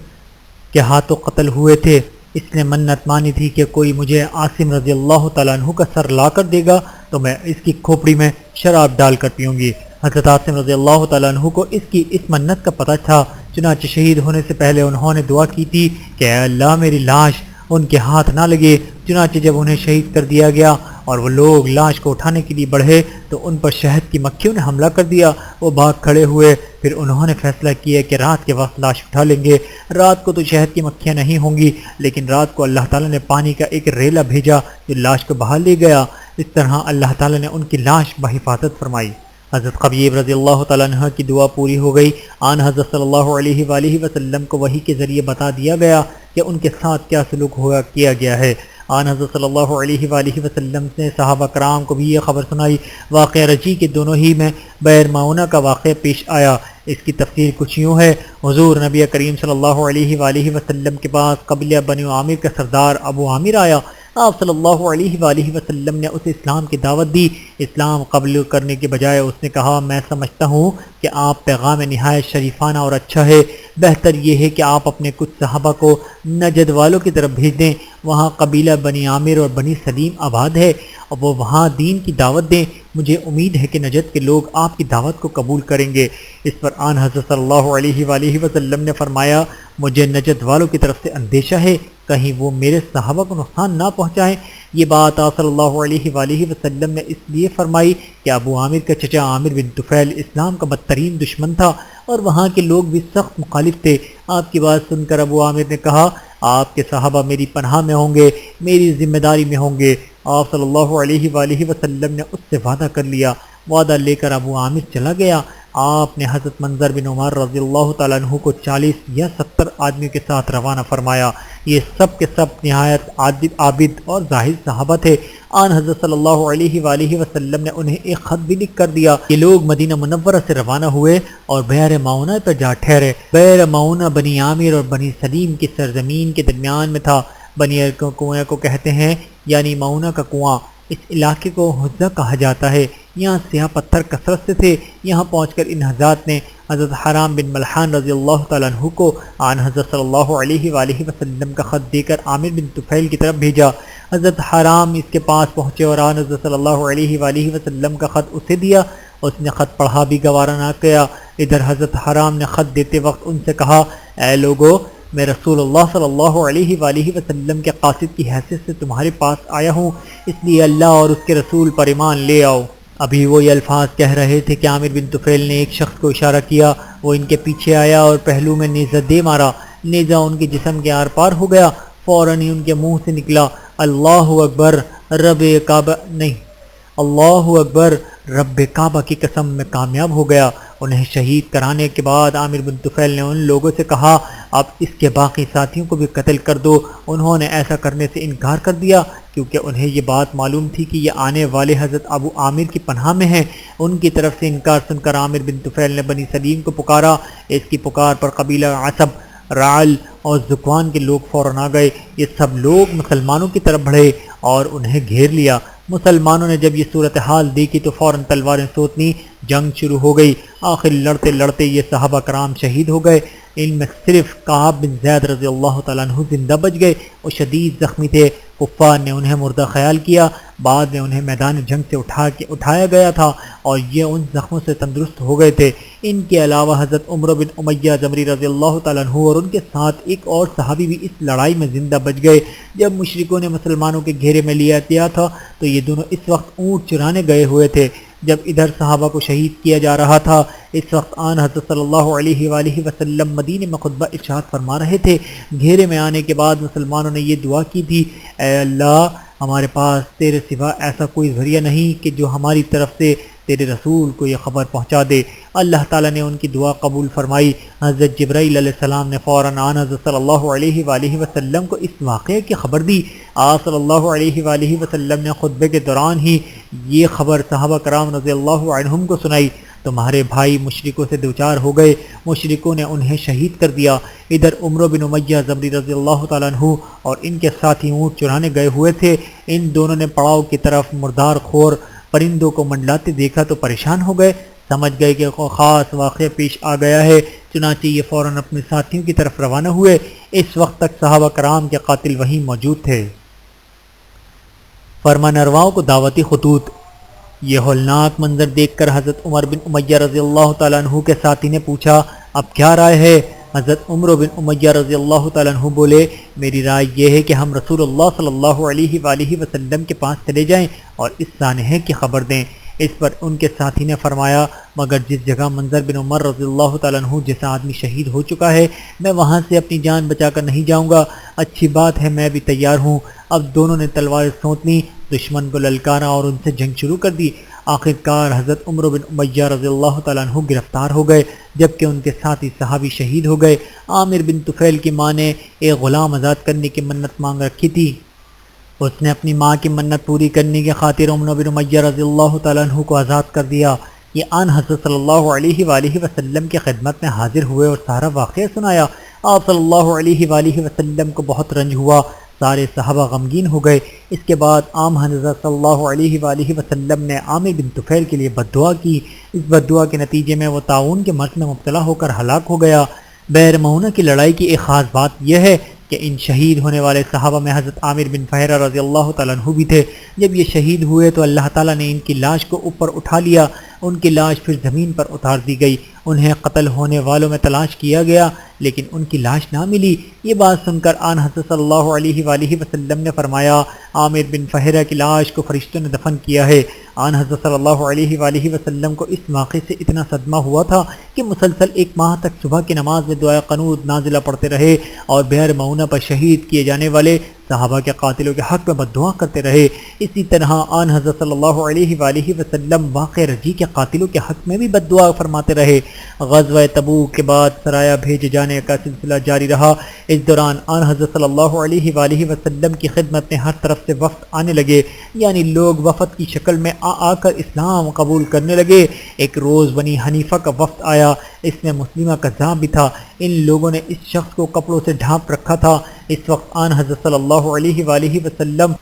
کے ہاتھوں قتل ہوئے تھے۔ اس نے منت مانی تھی کہ کوئی مجھے عاصم رضی اللہ تعالیٰ عنہ کا سر لا کر دے گا تو میں اس کی کھوپڑی میں شراب ڈال کر پیوں گی۔ حضرت عاصم رضی اللہ تعالیٰ عنہ کو اس کی اس منت کا پتہ تھا، چنانچہ شہید ہونے سے پہلے انہوں نے دعا کی تھی کہ اے اللہ، میری لاش ان کے ہاتھ نہ لگے۔ چنانچہ جب انہیں شہید کر دیا گیا اور وہ لوگ لاش کو اٹھانے کے لیے بڑھے تو ان پر شہد کی مکھیوں نے حملہ کر دیا۔ وہ بھاگ کھڑے ہوئے۔ پھر انہوں نے فیصلہ کیا کہ رات کے وقت لاش اٹھا لیں گے۔ رات کو تو شہد کی مکھیاں نہیں ہوں گی، لیکن رات کو اللہ تعالیٰ نے پانی کا ایک ریلا بھیجا جو لاش کو بہا لے گیا۔ اس طرح اللہ تعالیٰ نے ان کی لاش بحفاظت فرمائی۔ حضرت خبیب رضی اللہ تعالیٰ عنہ کی دعا پوری ہو گئی۔ آن حضرت صلی اللہ علیہ وآلہ وسلم کو وحی کے ذریعے بتا دیا گیا کہ ان کے ساتھ کیا سلوک کیا گیا ہے۔ آن حضرت صلی اللہ علیہ وآلہ وسلم نے صحابہ کرام کو بھی یہ خبر سنائی۔ واقعہ رجی کے دونوں ہی میں بئر معونہ کا واقعہ پیش آیا۔ اس کی تفصیل کچھ یوں ہے، حضور نبی کریم صلی اللہ علیہ وآلہ وسلم کے پاس قبیلہ بنو عامر کا سردار ابو عامر آیا۔ آپ صلی اللہ علیہ وآلہ وسلم نے اسے اسلام کی دعوت دی۔ اسلام قبول کرنے کے بجائے اس نے کہا، میں سمجھتا ہوں کہ آپ پیغام نہایت شریفانہ اور اچھا ہے، بہتر یہ ہے کہ آپ اپنے کچھ صحابہ کو نجد والوں کی طرف بھیج دیں، وہاں قبیلہ بنی عامر اور بنی سلیم آباد ہے، اور وہ وہاں دین کی دعوت دیں۔ مجھے امید ہے کہ نجد کے لوگ آپ کی دعوت کو قبول کریں گے۔ اس پر آن حضرت صلی اللہ علیہ وآلہ وسلم نے فرمایا، مجھے نجد والوں کی طرف سے اندیشہ ہے، کہیں وہ میرے صحابہ کو نقصان نہ پہنچائیں۔ یہ بات آپ صلی اللہ علیہ وآلہ وسلم نے اس لیے فرمائی کہ ابو عامر کا چچا عامر بن طفیل اسلام کا بدترین دشمن تھا اور وہاں کے لوگ بھی سخت مخالف تھے۔ آپ کی بات سن کر ابو عامر نے کہا، آپ کے صحابہ میری پناہ میں ہوں گے، میری ذمہ داری میں ہوں گے۔ آپ صلی اللہ علیہ وآلہ وسلم نے اس سے وعدہ کر لیا۔ وعدہ لے کر ابو عامر چلا گیا۔ آپ نے حضرت منظر بن عمر رضی اللہ تعالیٰ عنہ کو 40 یا 70 آدمیوں کے ساتھ روانہ فرمایا۔ یہ سب کے سب نہایت عابد اور زاہد صحابہ تھے۔ آن حضرت صلی اللہ علیہ وآلہ وسلم نے انہیں ایک خط بھی لکھ کر دیا۔ یہ لوگ مدینہ منورہ سے روانہ ہوئے اور بئر معونہ پر جا ٹھہرے۔ بئر معونہ بنی عامر اور بنی سلیم کی سرزمین کے درمیان میں تھا۔ بنی کنویں کو کہتے ہیں، یعنی معونہ کا کنواں۔ اس علاقے کو حجہ کہا جاتا ہے۔ یہاں سیاہ پتھر کثرت سے تھے۔ یہاں پہنچ کر ان حضرات نے حضرت حرام بن ملحان رضی اللہ تعالیٰ عنہ کو آن حضرت صلی اللہ علیہ وآلہ وسلم کا خط دے کر عامر بن طفیل کی طرف بھیجا۔ حضرت حرام اس کے پاس پہنچے اور آن حضرت صلی اللہ علیہ وآلہ وسلم کا خط اسے دیا۔ اس نے خط پڑھا بھی گوارا نہ کیا۔ ادھر حضرت حرام نے خط دیتے وقت ان سے کہا، اے لوگو، میں رسول اللہ صلی اللہ علیہ وآلہ وسلم کے قاصد کی حیثیت سے تمہارے پاس آیا ہوں، اس لیے اللہ اور اس کے رسول پر ایمان لے آؤ۔ ابھی وہ یہ الفاظ کہہ رہے تھے کہ عامر بن طفیل نے ایک شخص کو اشارہ کیا۔ وہ ان کے پیچھے آیا اور پہلو میں نیزہ دے مارا۔ نیزہ ان کے جسم کے آر پار ہو گیا۔ فوراً ہی ان کے منہ سے نکلا، اللہ اکبر رب کعبہ، نہیں، اللہ اکبر رب کعبہ کی قسم میں کامیاب ہو گیا۔ انہیں شہید کرانے کے بعد عامر بن طفیل نے ان لوگوں سے کہا، اب اس کے باقی ساتھیوں کو بھی قتل کر دو۔ انہوں نے ایسا کرنے سے انکار کر دیا کیونکہ انہیں یہ بات معلوم تھی کہ یہ آنے والے حضرت ابو عامر کی پناہ میں ہیں۔ ان کی طرف سے انکار سن کر عامر بن طفیل نے بنی سلیم کو پکارا۔ اس کی پکار پر قبیلہ عصب، رعل اور ذکوان کے لوگ فوراً آ گئے۔ یہ سب لوگ مسلمانوں کی طرف بڑھے اور انہیں گھیر لیا۔ مسلمانوں نے جب یہ صورتحال دیکھی تو فوراً تلواریں سوتنی، جنگ شروع ہو گئی۔ آخر لڑتے لڑتے یہ صحابہ کرام شہید ہو گئے۔ ان میں صرف کعب بن زید رضی اللہ تعالیٰ عنہ زندہ بچ گئے اور شدید زخمی تھے۔ کفار نے انہیں مردہ خیال کیا۔ بعد میں انہیں میدان جنگ سے اٹھایا گیا تھا اور یہ ان زخموں سے تندرست ہو گئے تھے۔ ان کے علاوہ حضرت عمر بن امیہ زمری رضی اللہ تعالیٰ عنہ اور ان کے ساتھ ایک اور صحابی بھی اس لڑائی میں زندہ بچ گئے۔ جب مشرکوں نے مسلمانوں کے گھیرے میں لیا تھا تو یہ دونوں اس وقت اونٹ چرانے گئے ہوئے تھے۔ جب ادھر صحابہ کو شہید کیا جا رہا تھا، اس وقت آن حضرت صلی اللہ علیہ وآلہ وسلم مدینے میں خطبہ ارشاد فرما رہے تھے۔ گھیرے میں آنے کے بعد مسلمانوں نے یہ دعا کی تھی، اے اللہ، ہمارے پاس تیرے سوا ایسا کوئی ذریعہ نہیں کہ جو ہماری طرف سے تیرے رسول کو یہ خبر پہنچا دے۔ اللہ تعالیٰ نے ان کی دعا قبول فرمائی۔ حضرت جبرائیل علیہ السلام نے فوراً آن حضرت صلی اللہ علیہ وآلہ وسلم کو اس واقعے کی خبر دی۔ آپ صلی اللہ علیہ وآلہ وسلم نے خطبے کے دوران ہی یہ خبر صحابہ کرام رضی اللہ عنہم کو سنائی۔ تمہارے بھائی مشرکوں سے دوچار ہو گئے، مشرکوں نے انہیں شہید کر دیا۔ ادھر عمر بن امیہ زمری رضی اللہ تعالیٰ عنہ اور ان کے ساتھی اونٹ چرانے گئے ہوئے تھے۔ ان دونوں نے پڑاؤ کی طرف مردار خور پرندوں کو منڈلاتے دیکھا تو پریشان ہو گئے، سمجھ گئے کہ خاص واقعہ پیش آ گیا ہے، چنانچہ یہ فوراً اپنے ساتھیوں کی طرف روانہ ہوئے۔ اس وقت تک صحابہ کرام کے قاتل وہیں موجود تھے۔ فرمانرواؤں کو دعوتی خطوط۔ یہ ہولناک منظر دیکھ کر حضرت عمر بن امیہ رضی اللہ تعالیٰ عنہ کے ساتھی نے پوچھا، اب کیا رائے ہے؟ حضرت عمر بن امیہ رضی اللہ تعالیٰ عنہ بولے، میری رائے یہ ہے کہ ہم رسول اللہ صلی اللہ علیہ وآلہ وسلم کے پاس چلے جائیں اور اس سانحے کی خبر دیں۔ اس پر ان کے ساتھی نے فرمایا، مگر جس جگہ منظر بن عمر رضی اللہ تعالیٰ عنہ جیسا آدمی شہید ہو چکا ہے، میں وہاں سے اپنی جان بچا کر نہیں جاؤں گا۔ اچھی بات ہے، میں بھی تیار ہوں۔ اب دونوں نے تلواریں سونت لیں، دشمن کو للکارا اور ان سے جنگ شروع کر دی۔ آخرکار حضرت عمر بن امیہ رضی اللہ تعالیٰ عنہ گرفتار ہو گئے، جبکہ ان کے ساتھی صحابی شہید ہو گئے۔ عامر بن طفیل کی ماں نے ایک غلام آزاد کرنے کی منت مانگ رکھی تھی۔ اس نے اپنی ماں کی منت پوری کرنے کی خاطر عمر بن امیہ رضی اللہ تعالیٰ عنہ کو آزاد کر دیا۔ یہ آن حضرت صلی اللہ علیہ وآلہ وسلم کی خدمت میں حاضر ہوئے اور سارا واقعہ سنایا۔ آپ صلی اللہ علیہ وآلہ وسلم کو بہت رنج ہوا، سارے صحابہ غمگین ہو گئے۔ اس کے بعد عام حضرت صلی اللہ علیہ وآلہ وسلم نے عامر بن طفیل کے لیے بد دعا کی۔ اس بد دعا کے نتیجے میں وہ طاعون کے مرض میں مبتلا ہو کر ہلاک ہو گیا۔ بئر معونہ کی لڑائی کی ایک خاص بات یہ ہے کہ ان شہید ہونے والے صحابہ میں حضرت عامر بن فہرہ رضی اللہ تعالیٰ عنہ بھی تھے۔ جب یہ شہید ہوئے تو اللہ تعالیٰ نے ان کی لاش کو اوپر اٹھا لیا، ان کی لاش پھر زمین پر اتار دی گئی انہیں قتل ہونے والوں میں تلاش کیا گیا لیکن ان کی لاش نہ ملی۔ یہ بات سن کر آن حضرت صلی اللہ علیہ وآلہ وسلم نے فرمایا عامر بن فہرہ کی لاش کو فرشتوں نے دفن کیا ہے۔ آن حضرت صلی اللہ علیہ وآلہ وسلم کو اس واقعے سے اتنا صدمہ ہوا تھا کہ مسلسل 1 ماہ تک صبح کی نماز میں دعائے قنوت نازلہ پڑھتے رہے اور بغیر معونہ پر شہید کیے جانے والے صحابہ کے قاتلوں کے حق میں بد دعا کرتے رہے۔ اسی طرح آن حضرت صلی اللہ علیہ وآلہ وسلم واقع رجی کے قاتلوں کے حق میں بھی بد دعا فرماتے رہے۔ غزوہ تبوک کے بعد سرایا بھیجے جانے کا سلسلہ جاری رہا۔ اس دوران آن حضرت صلی اللہ علیہ وآلہ وسلم کی خدمت میں ہر طرف سے وفد آنے لگے، یعنی لوگ وفد کی شکل میں آ کر اسلام قبول کرنے لگے۔ ایک روز بنی حنیفہ کا وفد آیا، اس میں مسلمہ کذاب بھی تھا۔ ان لوگوں نے اس شخص کو کپڑوں سے ڈھانپ رکھا تھا۔ اس وقت آن حضرت صلی اللہ علیہ وآلہ وسلم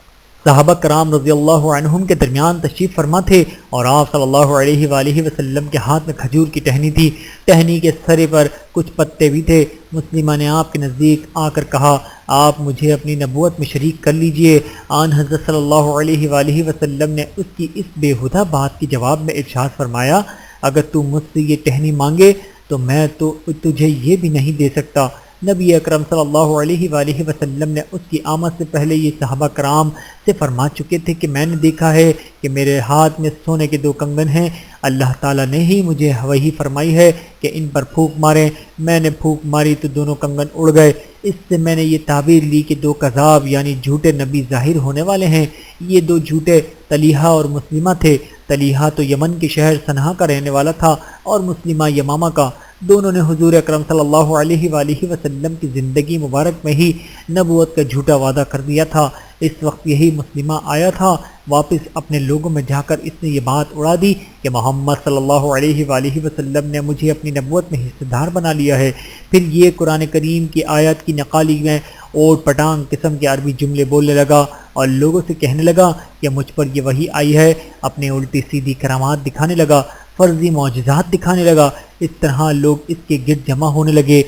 صحابہ کرام رضی اللہ عنہم کے درمیان تشریف فرما تھے اور آپ صلی اللہ علیہ وآلہ وسلم کے ہاتھ میں کھجور کی ٹہنی تھی۔ ٹہنی کے سرے پر کچھ پتے بھی تھے۔ مسلمہ نے آپ کے نزدیک آ کر کہا آپ مجھے اپنی نبوت میں شریک کر لیجئے۔ آن حضرت صلی اللہ علیہ وآلہ وسلم نے اس کی اس بےہودہ بات کے جواب میں ارشاد فرمایا اگر تو مجھ سے یہ ٹہنی مانگے تو میں تو تجھے یہ بھی نہیں دے سکتا۔ نبی اکرم صلی اللہ علیہ وآلہ وسلم نے اس کی آمد سے پہلے یہ صحابہ کرام سے فرما چکے تھے کہ میں نے دیکھا ہے کہ میرے ہاتھ میں سونے کے 2 کنگن ہیں، اللہ تعالیٰ نے ہی مجھے وحی فرمائی ہے کہ ان پر پھونک ماریں۔ میں نے پھونک ماری تو دونوں کنگن اڑ گئے۔ اس سے میں نے یہ تعبیر لی کہ 2 کذاب یعنی جھوٹے نبی ظاہر ہونے والے ہیں۔ یہ 2 جھوٹے طلیحہ اور مسلمہ تھے۔ طلیحہ تو یمن کے شہر صنعا کا رہنے والا تھا اور مسلمہ یمامہ کا۔ دونوں نے حضور اکرم صلی اللہ علیہ وآلہ وسلم کی زندگی مبارک میں ہی نبوت کا جھوٹا وعدہ کر دیا تھا۔ اس وقت یہی مسلمہ آیا تھا، واپس اپنے لوگوں میں جا کر اس نے یہ بات اڑا دی کہ محمد صلی اللہ علیہ وآلہ وسلم نے مجھے اپنی نبوت میں حصہ دار بنا لیا ہے۔ پھر یہ قرآن کریم کی آیات کی نقالی میں اوٹ پٹانگ قسم کے عربی جملے بولنے لگا اور لوگوں سے کہنے لگا کہ مجھ پر یہ وحی آئی ہے۔ اپنے الٹی سیدھی کرامات دکھانے لگا، فرضی معجزات دکھانے لگا۔ اس طرح لوگ اس کے گرد جمع ہونے لگے۔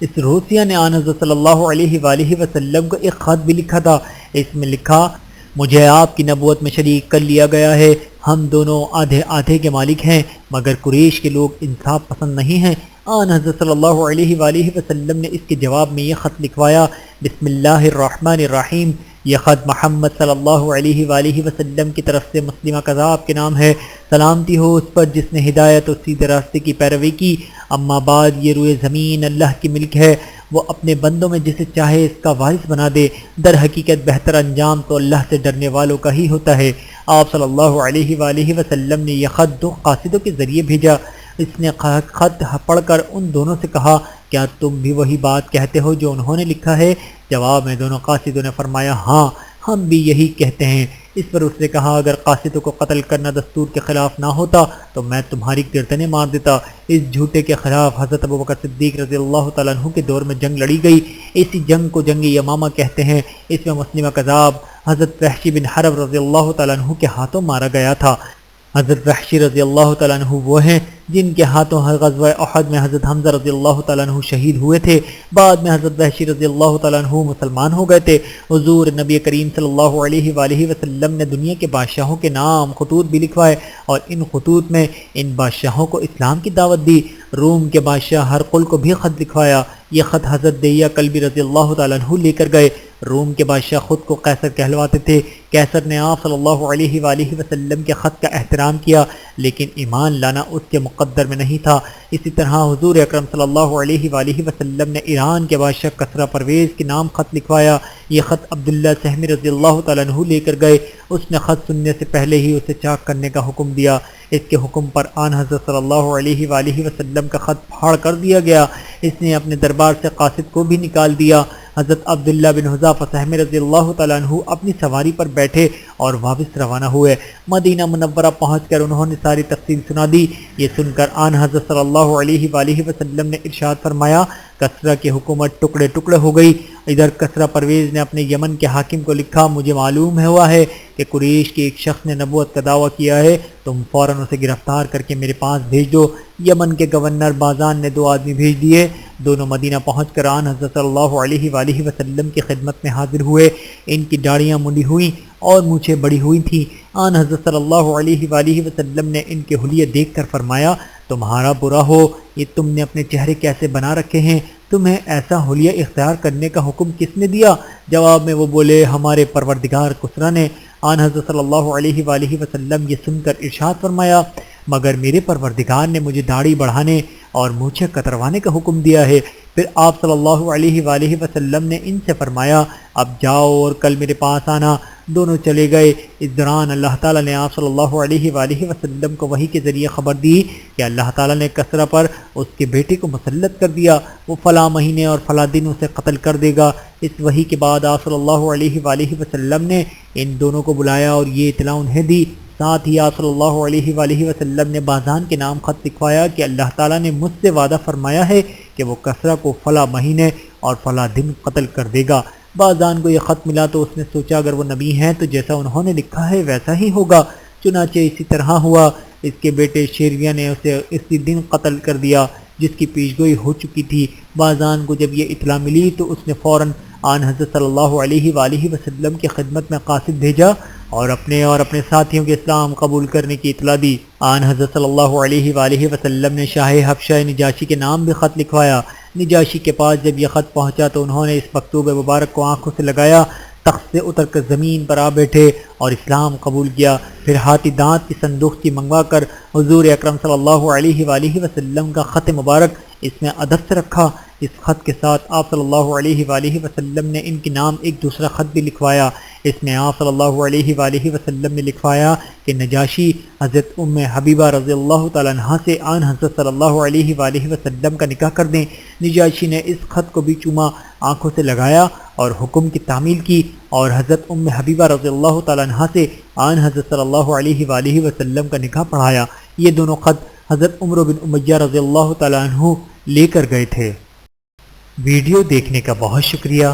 اس روسیہ نے آن حضرت صلی اللہ علیہ وآلہ وسلم کو ایک خط بھی لکھا تھا۔ اس میں لکھا مجھے آپ کی نبوت میں شریک کر لیا گیا ہے، ہم دونوں آدھے آدھے کے مالک ہیں، مگر قریش کے لوگ انصاف پسند نہیں ہیں۔ آن حضرت صلی اللہ علیہ وآلہ وسلم نے اس کے جواب میں یہ خط لکھوایا بسم اللہ الرحمن الرحیم۔ یہ خط محمد صلی اللہ علیہ وآلہ وسلم کی طرف سے مسلمہ کذاب کے نام ہے۔ سلامتی ہو اس پر جس نے ہدایت اور سیدھے راستے کی پیروی کی۔ اما بعد یہ روئے زمین اللہ کی ملک ہے، وہ اپنے بندوں میں جسے چاہے اس کا وارث بنا دے۔ در حقیقت بہتر انجام تو اللہ سے ڈرنے والوں کا ہی ہوتا ہے۔ آپ صلی اللہ علیہ وآلہ وسلم نے یہ خط 2 قاصدوں کے ذریعے بھیجا۔ اس نے خط پڑھ کر ان دونوں سے کہا کیا تم بھی وہی بات کہتے ہو جو انہوں نے لکھا ہے؟ جواب میں دونوں قاصدوں نے فرمایا ہاں ہم بھی یہی کہتے ہیں۔ اس پر اس نے کہا اگر قاصدوں کو قتل کرنا دستور کے خلاف نہ ہوتا تو میں تمہاری گردنیں مار دیتا۔ اس جھوٹے کے خلاف حضرت ابوبکر صدیق رضی اللہ تعالیٰ عنہ کے دور میں جنگ لڑی گئی۔ اسی جنگ کو جنگ یمامہ کہتے ہیں۔ اس میں مسلمہ کذاب حضرت وحشی بن حرب رضی اللہ تعالیٰ عنہ کے ہاتھوں مارا گیا تھا۔ حضرت وحشی رضی اللہ تعالیٰ عنہ وہ ہیں جن کے ہاتھوں غزوہ احد میں حضرت حمزہ رضی اللہ تعالیٰ عنہ شہید ہوئے تھے۔ بعد میں حضرت وحشی رضی اللہ تعالیٰ عنہ مسلمان ہو گئے تھے۔ حضور نبی کریم صلی اللہ علیہ وآلہ وسلم نے دنیا کے بادشاہوں کے نام خطوط بھی لکھوائے اور ان خطوط میں ان بادشاہوں کو اسلام کی دعوت دی۔ روم کے بادشاہ ہرقل کو بھی خط لکھوایا۔ یہ خط حضرت دہیہ کلبی رضی اللہ تعالیٰ عنہ لے کر گئے۔ روم کے بادشاہ خود کو قیصر کہلواتے تھے۔ قیصر نے آپ صلی اللہ علیہ وآلہ وسلم کے خط کا احترام کیا لیکن ایمان لانا اس کے مقدر میں نہیں تھا۔ اسی طرح حضور اکرم صلی اللہ علیہ وآلہ وسلم نے ایران کے بادشاہ کسریٰ پرویز کے نام خط لکھوایا۔ یہ خط عبداللہ سہمی رضی اللہ تعالیٰ عنہ لے کر گئے۔ اس نے خط سننے سے پہلے ہی اسے چاک کرنے کا حکم دیا۔ اس کے حکم پر آن حضرت صلی اللہ علیہ وآلہ وسلم کا خط پھاڑ کر دیا گیا۔ اس نے اپنے دربار سے قاصد کو بھی نکال دیا۔ حضرت عبداللہ بن حذافہ سہمی رضی اللہ تعالیٰ عنہ اپنی سواری پر بیٹھے اور واپس روانہ ہوئے۔ مدینہ منورہ پہنچ کر انہوں نے ساری تفصیل سنا دی۔ یہ سن کر آن حضرت صلی اللہ علیہ وآلہ وسلم نے ارشاد فرمایا کسریٰ کی حکومت ٹکڑے ٹکڑے ہو گئی۔ ادھر کسریٰ پرویز نے اپنے یمن کے حاکم کو لکھا مجھے معلوم ہوا ہے کہ قریش کے ایک شخص نے نبوت کا دعویٰ کیا ہے، تم فوراً اسے گرفتار کر کے میرے پاس بھیج دو۔ یمن کے گورنر بازان نے 2 آدمی بھیج دیے۔ دونوں مدینہ پہنچ کر آن حضرت صلی اللہ علیہ وآلہ وسلم کی خدمت میں حاضر ہوئے۔ ان کی داڑیاں منڈی ہوئیں اور مونچھیں بڑی ہوئی تھیں۔ آن حضرت صلی اللہ علیہ وآلہ وسلم نے ان کے حلیے دیکھ کر فرمایا تمہارا برا ہو، یہ تم نے اپنے چہرے کیسے بنا رکھے ہیں؟ تمہیں ایسا حلیہ اختیار کرنے کا حکم کس نے دیا؟ جواب میں وہ بولے ہمارے پروردگار کسرا نے۔ آن حضرت صلی اللہ علیہ وآلہ وسلم یہ سن کر ارشاد فرمایا مگر میرے پروردگار نے مجھے داڑھی بڑھانے اور مونچھیں کتروانے کا حکم دیا ہے۔ پھر آپ صلی اللہ علیہ وآلہ وسلم نے ان سے فرمایا اب جاؤ اور کل میرے پاس آنا۔ دونوں چلے گئے۔ اس دوران اللہ تعالیٰ نے آپ صلی اللہ علیہ وآلہ وسلم کو وحی کے ذریعے خبر دی کہ اللہ تعالیٰ نے کسرا پر اس کے بیٹے کو مسلط کر دیا، وہ فلاں مہینے اور فلاں دن اسے قتل کر دے گا۔ اس وحی کے بعد آپ صلی اللہ علیہ وآلہ وسلم نے ان دونوں کو بلایا اور یہ اطلاع انہیں دی۔ ساتھ ہی آپ صلی اللہ علیہ وآلہ وسلم نے بازان کے نام خط لکھوایا کہ اللہ تعالیٰ نے مجھ سے وعدہ فرمایا ہے کہ وہ کسرا کو فلاں مہینے اور فلاں دن قتل کر دے گا۔ بازان کو یہ خط ملا تو اس نے سوچا اگر وہ نبی ہیں تو جیسا انہوں نے لکھا ہے ویسا ہی ہوگا، چنانچہ اسی طرح ہوا۔ اس کے بیٹے شیرویہ نے اسے اسی دن قتل کر دیا جس کی پیشگوئی ہو چکی تھی۔ بازان کو جب یہ اطلاع ملی تو اس نے فوراً آن حضرت صلی اللہ علیہ وآلہ وسلم کی خدمت میں قاصد بھیجا اور اپنے ساتھیوں کے اسلام قبول کرنے کی اطلاع دی۔ آن حضرت صلی اللہ علیہ وآلہ وسلم نے شاہ حبشہ نجاشی کے نام بھی خط لکھوایا۔ نجاشی کے پاس جب یہ خط پہنچا تو انہوں نے اس مکتوب مبارک کو آنکھوں سے لگایا، تخت سے اتر کر زمین پر آ بیٹھے اور اسلام قبول کیا۔ پھر ہاتھی دانت کی صندوقچی منگوا کر حضور اکرم صلی اللہ علیہ وآلہ وسلم کا خط مبارک اس میں ادب سے رکھا۔ اس خط کے ساتھ آپ صلی اللہ علیہ وآلہ وسلم نے ان کے نام ایک دوسرا خط بھی لکھوایا۔ اس میں آپ صلی اللہ علیہ وآلہ وسلم نے لکھوایا کہ نجاشی حضرت ام حبیبہ رضی اللہ تعالیٰ عنہ سے آن حضرت صلی اللہ علیہ وآلہ وسلم کا نکاح کر دیں۔ نجاشی نے اس خط کو بھی چوما، آنکھوں سے لگایا اور حکم کی تعمیل کی اور حضرت ام حبیبہ رضی اللہ تعالیٰ عنہ سے آن حضرت صلی اللہ علیہ وآلہ وسلم کا نکاح پڑھایا۔ یہ دونوں خط حضرت عمرو بن امیہ رضی اللہ تعالیٰ عنہ لے کر گئے تھے۔ ویڈیو دیکھنے کا بہت شکریہ۔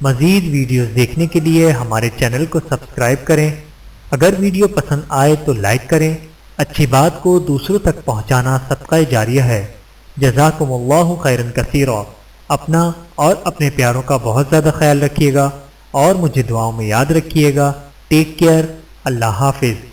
مزید ویڈیوز دیکھنے کے لیے ہمارے چینل کو سبسکرائب کریں۔ اگر ویڈیو پسند آئے تو لائک کریں۔ اچھی بات کو دوسروں تک پہنچانا صدقہ جاریہ ہے۔ جزاکم اللہ خیرا کثیرا۔ اپنا اور اپنے پیاروں کا بہت زیادہ خیال رکھیے گا اور مجھے دعاؤں میں یاد رکھیے گا۔ Take care. اللہ حافظ۔